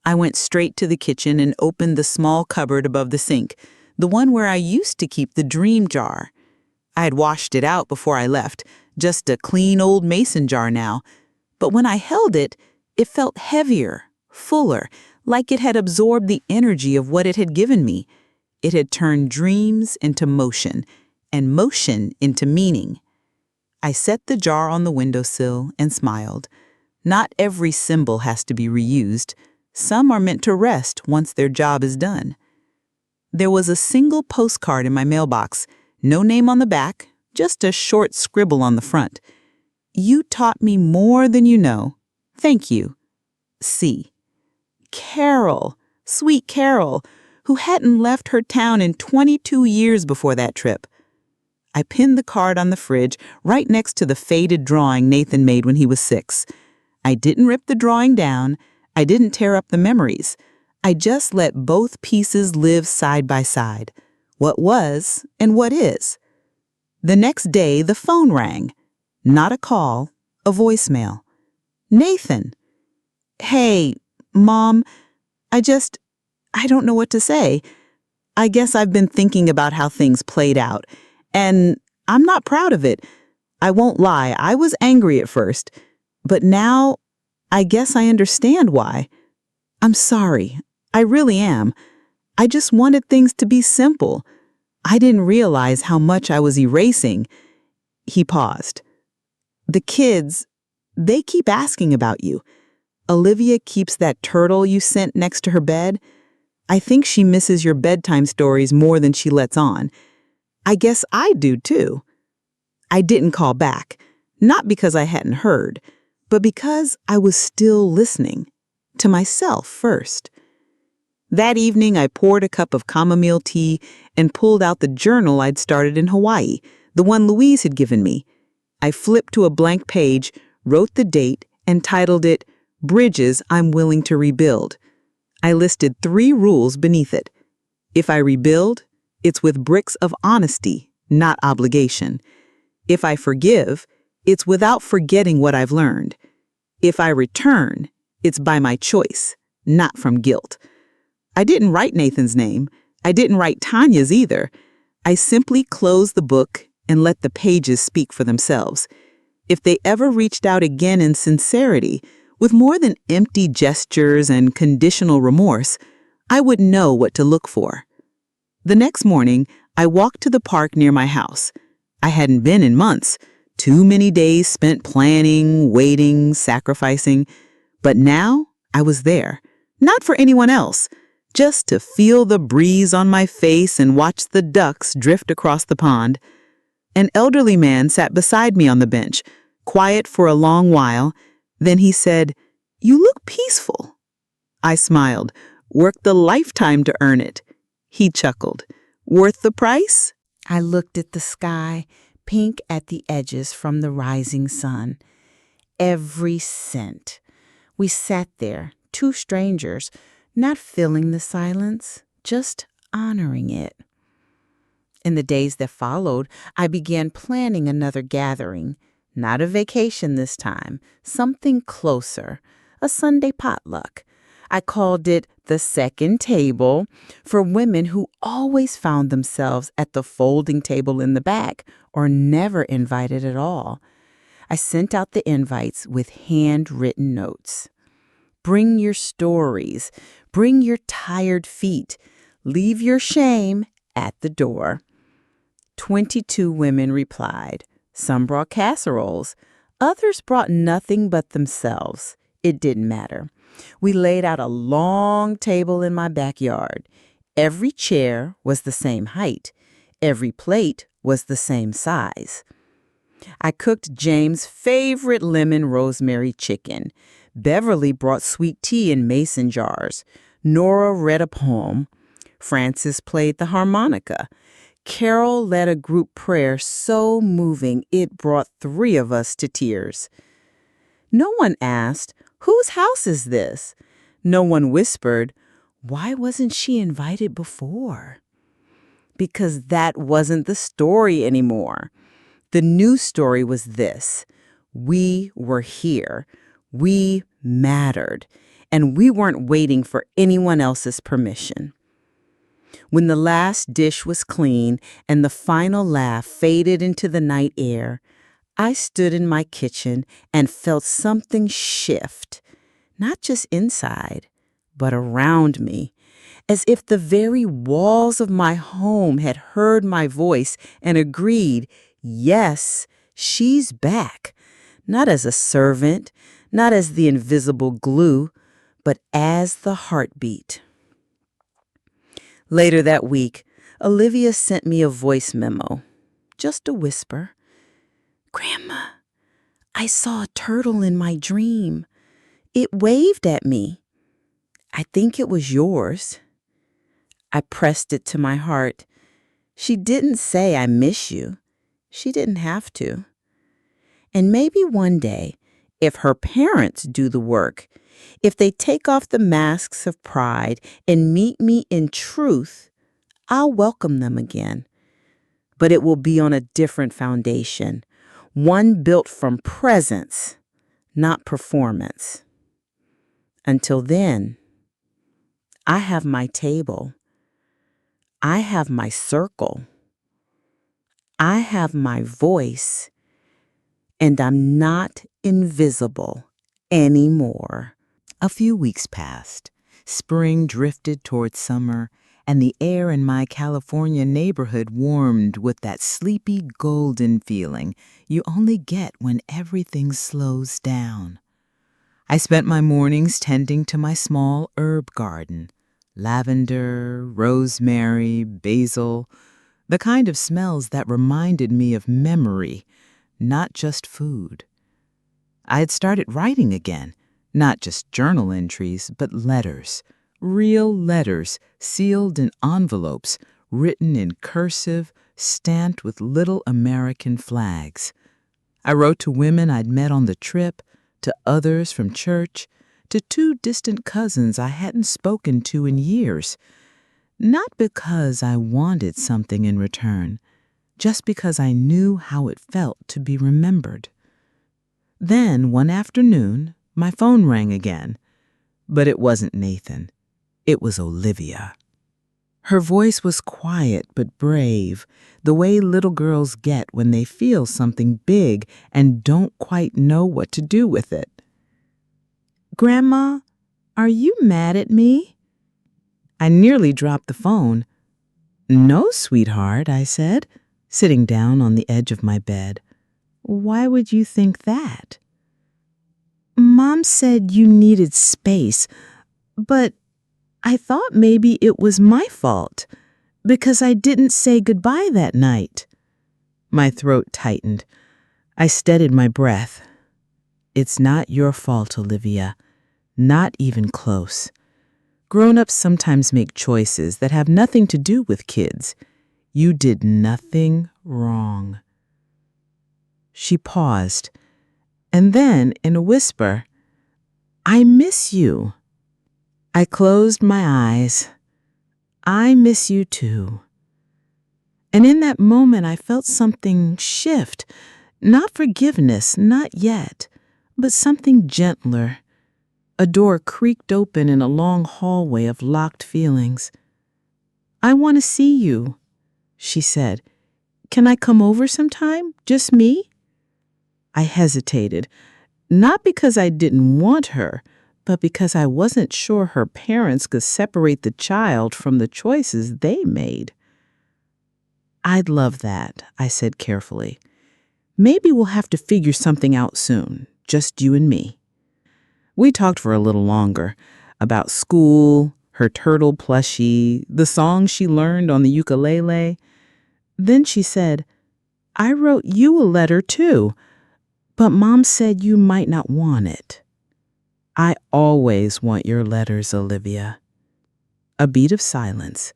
I went straight to the kitchen and opened the small cupboard above the sink, the one where I used to keep the dream jar. I had washed it out before I left, just a clean old mason jar now. But when I held it, it felt heavier, fuller, like it had absorbed the energy of what it had given me. It had turned dreams into motion, and motion into meaning. I set the jar on the windowsill and smiled. Not every symbol has to be reused. Some are meant to rest once their job is done. There was a single postcard in my mailbox, no name on the back, just a short scribble on the front. You taught me more than you know. Thank you. C. Carol, sweet Carol, who hadn't left her town in 22 years before that trip. I pinned the card on the fridge right next to the faded drawing Nathan made when he was 6. I didn't rip the drawing down. I didn't tear up the memories. I just let both pieces live side by side, what was and what is. The next day, the phone rang. Not a call, a voicemail. Nathan. Hey, Mom, I don't know what to say. I guess I've been thinking about how things played out, and I'm not proud of it. I won't lie, I was angry at first, but now I guess I understand why. I'm sorry, I really am. I just wanted things to be simple. I didn't realize how much I was erasing. He paused. The kids, they keep asking about you. Olivia keeps that turtle you sent next to her bed. I think she misses your bedtime stories more than she lets on. I guess I do too. I didn't call back, not because I hadn't heard, but because I was still listening, to myself first. That evening, I poured a cup of chamomile tea and pulled out the journal I'd started in Hawaii, the one Louise had given me. I flipped to a blank page, wrote the date, and titled it, Bridges I'm Willing to Rebuild. I listed 3 rules beneath it. If I rebuild, it's with bricks of honesty, not obligation. If I forgive, it's without forgetting what I've learned. If I return, it's by my choice, not from guilt. I didn't write Nathan's name. I didn't write Tanya's either. I simply closed the book and let the pages speak for themselves. If they ever reached out again in sincerity, with more than empty gestures and conditional remorse, I would know what to look for. The next morning, I walked to the park near my house. I hadn't been in months. Too many days spent planning, waiting, sacrificing. But now I was there, not for anyone else, just to feel the breeze on my face and watch the ducks drift across the pond. An elderly man sat beside me on the bench, quiet for a long while. Then he said, "You look peaceful." I smiled. "Worked a lifetime to earn it." He chuckled. "Worth the price?" I looked at the sky, pink at the edges from the rising sun. Every cent. We sat there, 2 strangers, not filling the silence, just honoring it. In the days that followed, I began planning another gathering. Not a vacation this time, something closer, a Sunday potluck. I called it the second table for women who always found themselves at the folding table in the back or never invited at all. I sent out the invites with handwritten notes. Bring your stories. Bring your tired feet. Leave your shame at the door. 22 women replied. Some brought casseroles. Others brought nothing but themselves. It didn't matter. We laid out a long table in my backyard. Every chair was the same height. Every plate was the same size. I cooked James' favorite lemon rosemary chicken. Beverly brought sweet tea in mason jars. Nora read a poem. Frances played the harmonica. Carol led a group prayer so moving it brought 3 of us to tears. No one asked, "Whose house is this?" No one whispered, "Why wasn't she invited before?" Because that wasn't the story anymore. The new story was this: we were here, we mattered, and we weren't waiting for anyone else's permission. When the last dish was clean and the final laugh faded into the night air, I stood in my kitchen and felt something shift. not just inside, but around me, as if the very walls of my home had heard my voice and agreed, yes, she's back, not as a servant, not as the invisible glue, but as the heartbeat. Later that week, Olivia sent me a voice memo, just a whisper. Grandma, I saw a turtle in my dream. It waved at me. I think it was yours. I pressed it to my heart. She didn't say I miss you. She didn't have to. And maybe one day, if her parents do the work, if they take off the masks of pride and meet me in truth, I'll welcome them again. But it will be on a different foundation, one built from presence, not performance. Until then, I have my table. I have my circle. I have my voice. And I'm not invisible anymore. A few weeks passed. Spring drifted toward summer, and the air in my California neighborhood warmed with that sleepy, golden feeling you only get when everything slows down. I spent my mornings tending to my small herb garden. Lavender, rosemary, basil, the kind of smells that reminded me of memory, not just food. I had started writing again, not just journal entries, but letters, real letters sealed in envelopes, written in cursive, stamped with little American flags. I wrote to women I'd met on the trip, to others from church, to 2 distant cousins I hadn't spoken to in years, not because I wanted something in return, just because I knew how it felt to be remembered. Then, one afternoon, my phone rang again, but it wasn't Nathan. It was Olivia. Her voice was quiet but brave, the way little girls get when they feel something big and don't quite know what to do with it. Grandma, are you mad at me? I nearly dropped the phone. No, sweetheart, I said, sitting down on the edge of my bed. Why would you think that? Mom said you needed space, but I thought maybe it was my fault because I didn't say goodbye that night. My throat tightened. I steadied my breath. It's not your fault, Olivia. Not even close. Grown-ups sometimes make choices that have nothing to do with kids. You did nothing wrong. She paused, and then, in a whisper, I miss you. I closed my eyes. I miss you too. And in that moment, I felt something shift. Not forgiveness, not yet, but something gentler. A door creaked open in a long hallway of locked feelings. I want to see you, she said. Can I come over sometime? Just me? I hesitated, not because I didn't want her, but because I wasn't sure her parents could separate the child from the choices they made. I'd love that, I said carefully. Maybe we'll have to figure something out soon, just you and me. We talked for a little longer about school, her turtle plushie, the songs she learned on the ukulele. Then she said, I wrote you a letter too, but Mom said you might not want it. I always want your letters, Olivia. A beat of silence.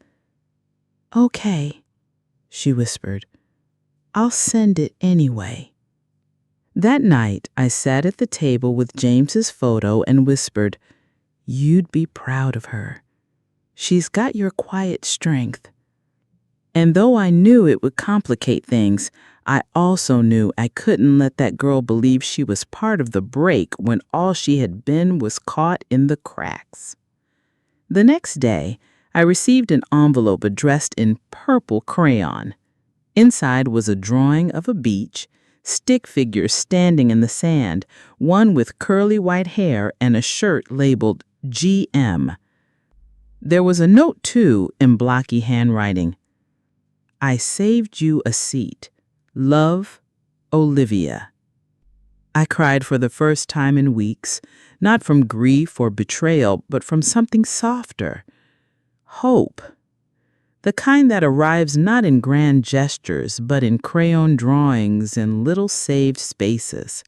Okay, she whispered. I'll send it anyway. That night, I sat at the table with James's photo and whispered, You'd be proud of her. She's got your quiet strength. And though I knew it would complicate things, I also knew I couldn't let that girl believe she was part of the break when all she had been was caught in the cracks. The next day, I received an envelope addressed in purple crayon. Inside was a drawing of a beach, stick figures standing in the sand, one with curly white hair and a shirt labeled GM. There was a note, too, in blocky handwriting. I saved you a seat. Love, Olivia. I cried for the first time in weeks, not from grief or betrayal, but from something softer. Hope. The kind that arrives not in grand gestures, but in crayon drawings and little saved spaces.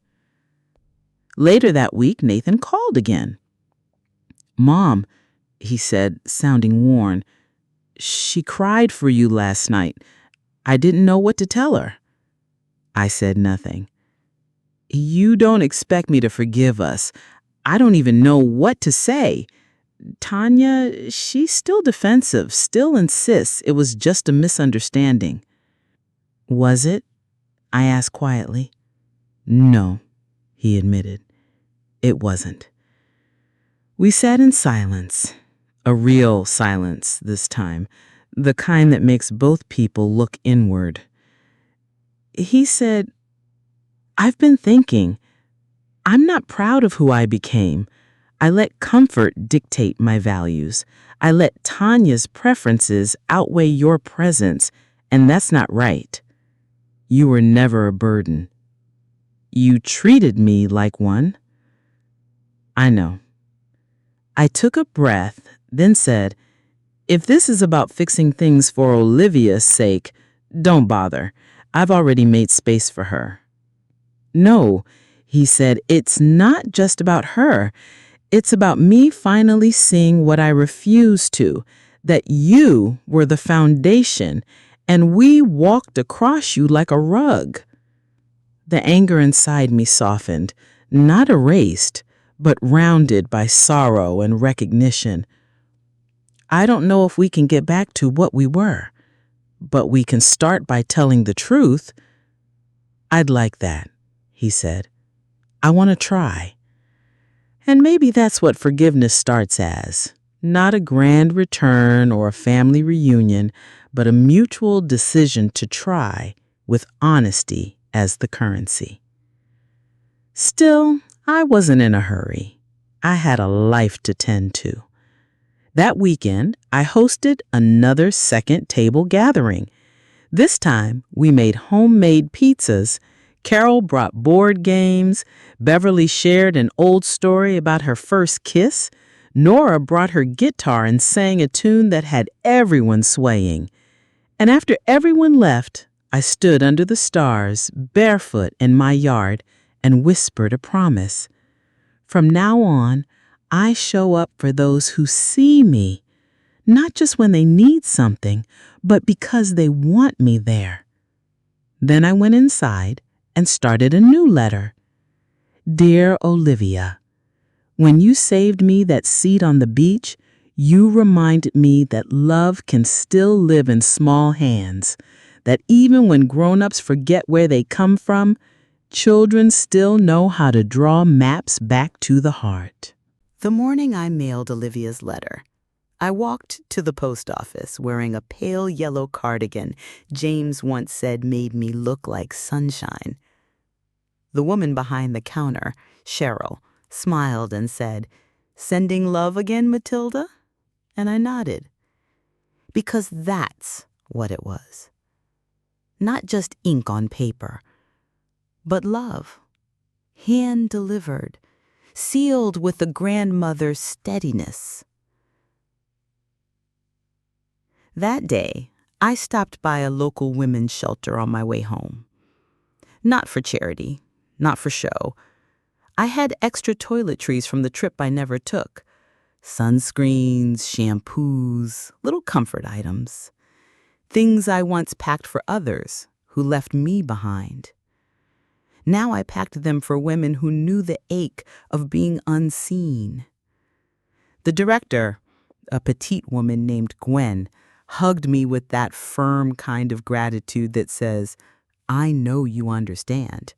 Later that week, Nathan called again. "Mom," he said, sounding worn, "she cried for you last night. I didn't know what to tell her." I said nothing. "You don't expect me to forgive us. I don't even know what to say. Tanya, she's still defensive, still insists it was just a misunderstanding." "Was it?" I asked quietly. "No," he admitted. "It wasn't." We sat in silence, a real silence this time, the kind that makes both people look inward. He said, "I've been thinking. I'm not proud of who I became. I let comfort dictate my values. I let Tanya's preferences outweigh your presence, and that's not right. You were never a burden. You treated me like one." I know. I took a breath, then said, "If this is about fixing things for Olivia's sake, don't bother. I've already made space for her." "No," he said, "it's not just about her. It's about me finally seeing what I refused to, that you were the foundation, and we walked across you like a rug." The anger inside me softened, not erased, but rounded by sorrow and recognition. I don't know if we can get back to what we were, but we can start by telling the truth. "I'd like that," he said. "I want to try." And maybe that's what forgiveness starts as. Not a grand return or a family reunion, but a mutual decision to try with honesty as the currency. Still, I wasn't in a hurry. I had a life to tend to. That weekend, I hosted another second table gathering. This time, we made homemade pizzas. Carol brought board games. Beverly shared an old story about her first kiss. Nora brought her guitar and sang a tune that had everyone swaying. And after everyone left, I stood under the stars, barefoot in my yard, and whispered a promise. From now on, I show up for those who see me, not just when they need something, but because they want me there. Then I went inside and started a new letter. Dear Olivia, when you saved me that seat on the beach, you reminded me that love can still live in small hands, that even when grown-ups forget where they come from, children still know how to draw maps back to the heart. The morning I mailed Olivia's letter, I walked to the post office wearing a pale yellow cardigan James once said made me look like sunshine. The woman behind the counter, Cheryl, smiled and said, "Sending love again, Matilda?" And I nodded. Because that's what it was. Not just ink on paper, but love, hand-delivered, sealed with the grandmother's steadiness. That day, I stopped by a local women's shelter on my way home. Not for charity, not for show. I had extra toiletries from the trip I never took. Sunscreens, shampoos, little comfort items. Things I once packed for others who left me behind. Now I packed them for women who knew the ache of being unseen. The director, a petite woman named Gwen, hugged me with that firm kind of gratitude that says, "I know you understand."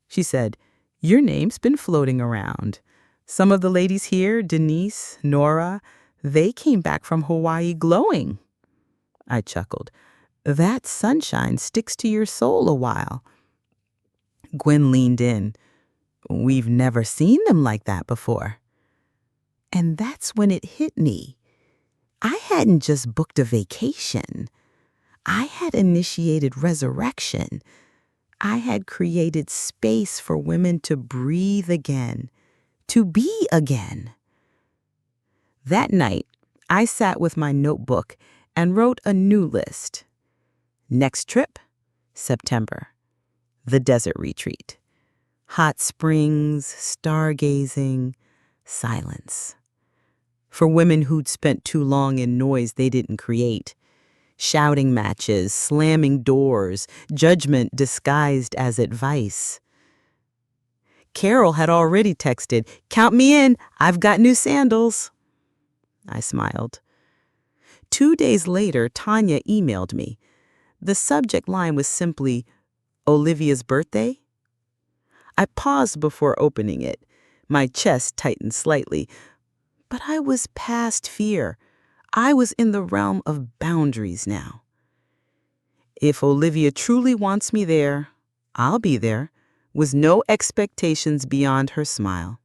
She said, "Your name's been floating around. Some of the ladies here, Denise, Nora, they came back from Hawaii glowing." I chuckled. That sunshine sticks to your soul a while. Gwen leaned in. "We've never seen them like that before." And that's when it hit me. I hadn't just booked a vacation. I had initiated resurrection. I had created space for women to breathe again, to be again. That night, I sat with my notebook and wrote a new list. Next trip, September. The desert retreat. Hot springs, stargazing, silence. For women who'd spent too long in noise they didn't create. Shouting matches, slamming doors, judgment disguised as advice. Carol had already texted, "Count me in, I've got new sandals." I smiled. 2 days later, Tanya emailed me. The subject line was simply, "Olivia's birthday?" I paused before opening it. My chest tightened slightly. But I was past fear. I was in the realm of boundaries now. If Olivia truly wants me there, I'll be there, with no expectations beyond her smile.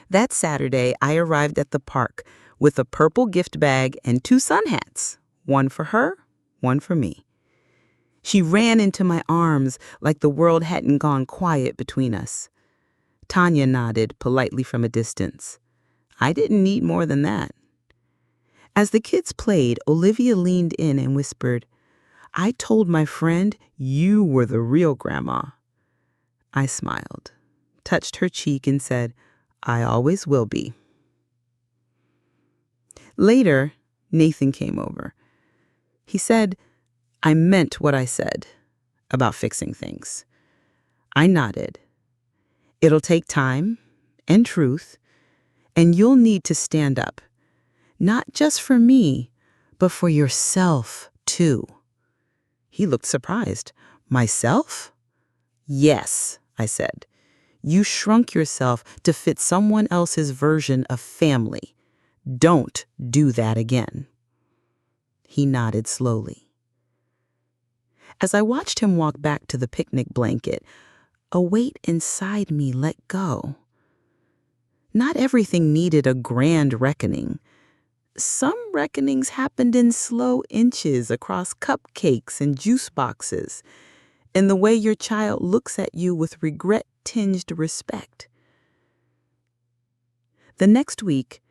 That Saturday, I arrived at the park with a purple gift bag and 2 sun hats, one for her, one for me. She ran into my arms like the world hadn't gone quiet between us. Tanya nodded politely from a distance. I didn't need more than that. As the kids played, Olivia leaned in and whispered, "I told my friend you were the real grandma." I smiled, touched her cheek, and said, "I always will be." Later, Nathan came over. He said, "I meant what I said about fixing things." I nodded. "It'll take time and truth, and you'll need to stand up, not just for me, but for yourself, too." He looked surprised. "Myself?" "Yes," I said. "You shrunk yourself to fit someone else's version of family. Don't do that again." He nodded slowly. As I watched him walk back to the picnic blanket, a weight inside me let go. Not everything needed a grand reckoning. Some reckonings happened in slow inches across cupcakes and juice boxes, in the way your child looks at you with regret-tinged respect. The next week,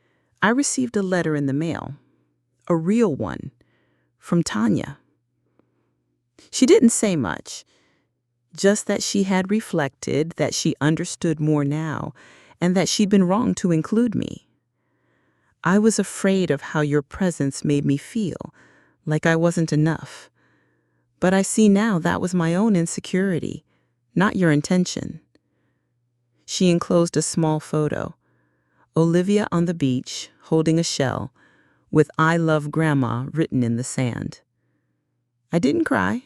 I received a letter in the mail, a real one, from Tanya. She didn't say much, just that she had reflected, that she understood more now, and that she'd been wrong to include me. "I was afraid of how your presence made me feel, like I wasn't enough. But I see now that was my own insecurity, not your intention." She enclosed a small photo. Olivia on the beach, holding a shell, with "I love Grandma" written in the sand. I didn't cry.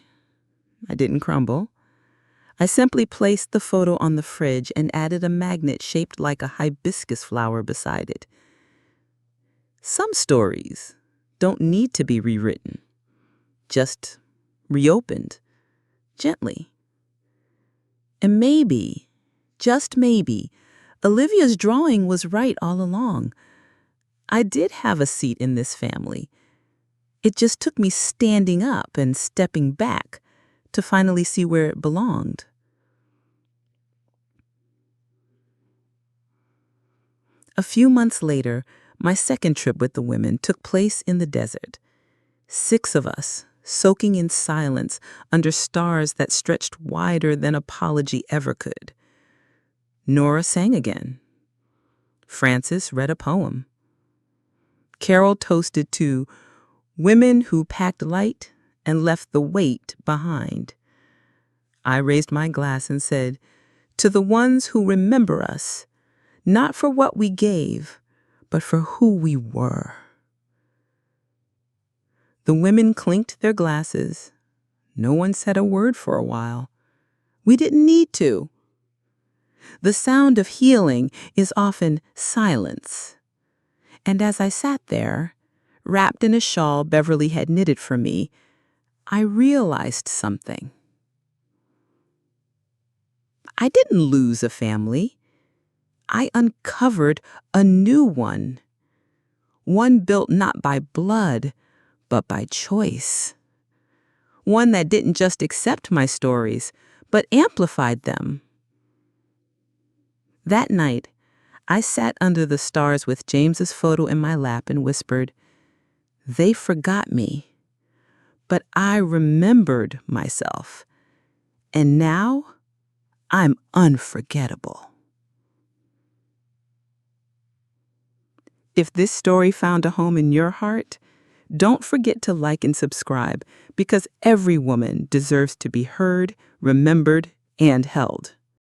I didn't crumble. I simply placed the photo on the fridge and added a magnet shaped like a hibiscus flower beside it. Some stories don't need to be rewritten, just reopened, gently. And maybe, just maybe, Olivia's drawing was right all along. I did have a seat in this family. It just took me standing up and stepping back to finally see where it belonged. A few months later, my second trip with the women took place in the desert. 6 of us, soaking in silence under stars that stretched wider than apology ever could. Nora sang again. Frances read a poem. Carol toasted to women who packed light and left the weight behind. I raised my glass and said, "To the ones who remember us, not for what we gave, but for who we were." The women clinked their glasses. No one said a word for a while. We didn't need to. The sound of healing is often silence. And as I sat there, wrapped in a shawl Beverly had knitted for me, I realized something. I didn't lose a family. I uncovered a new one. One built not by blood, but by choice. One that didn't just accept my stories, but amplified them. That night, I sat under the stars with James's photo in my lap and whispered, "They forgot me, but I remembered myself. And now, I'm unforgettable." If this story found a home in your heart, don't forget to like and subscribe, because every woman deserves to be heard, remembered, and held.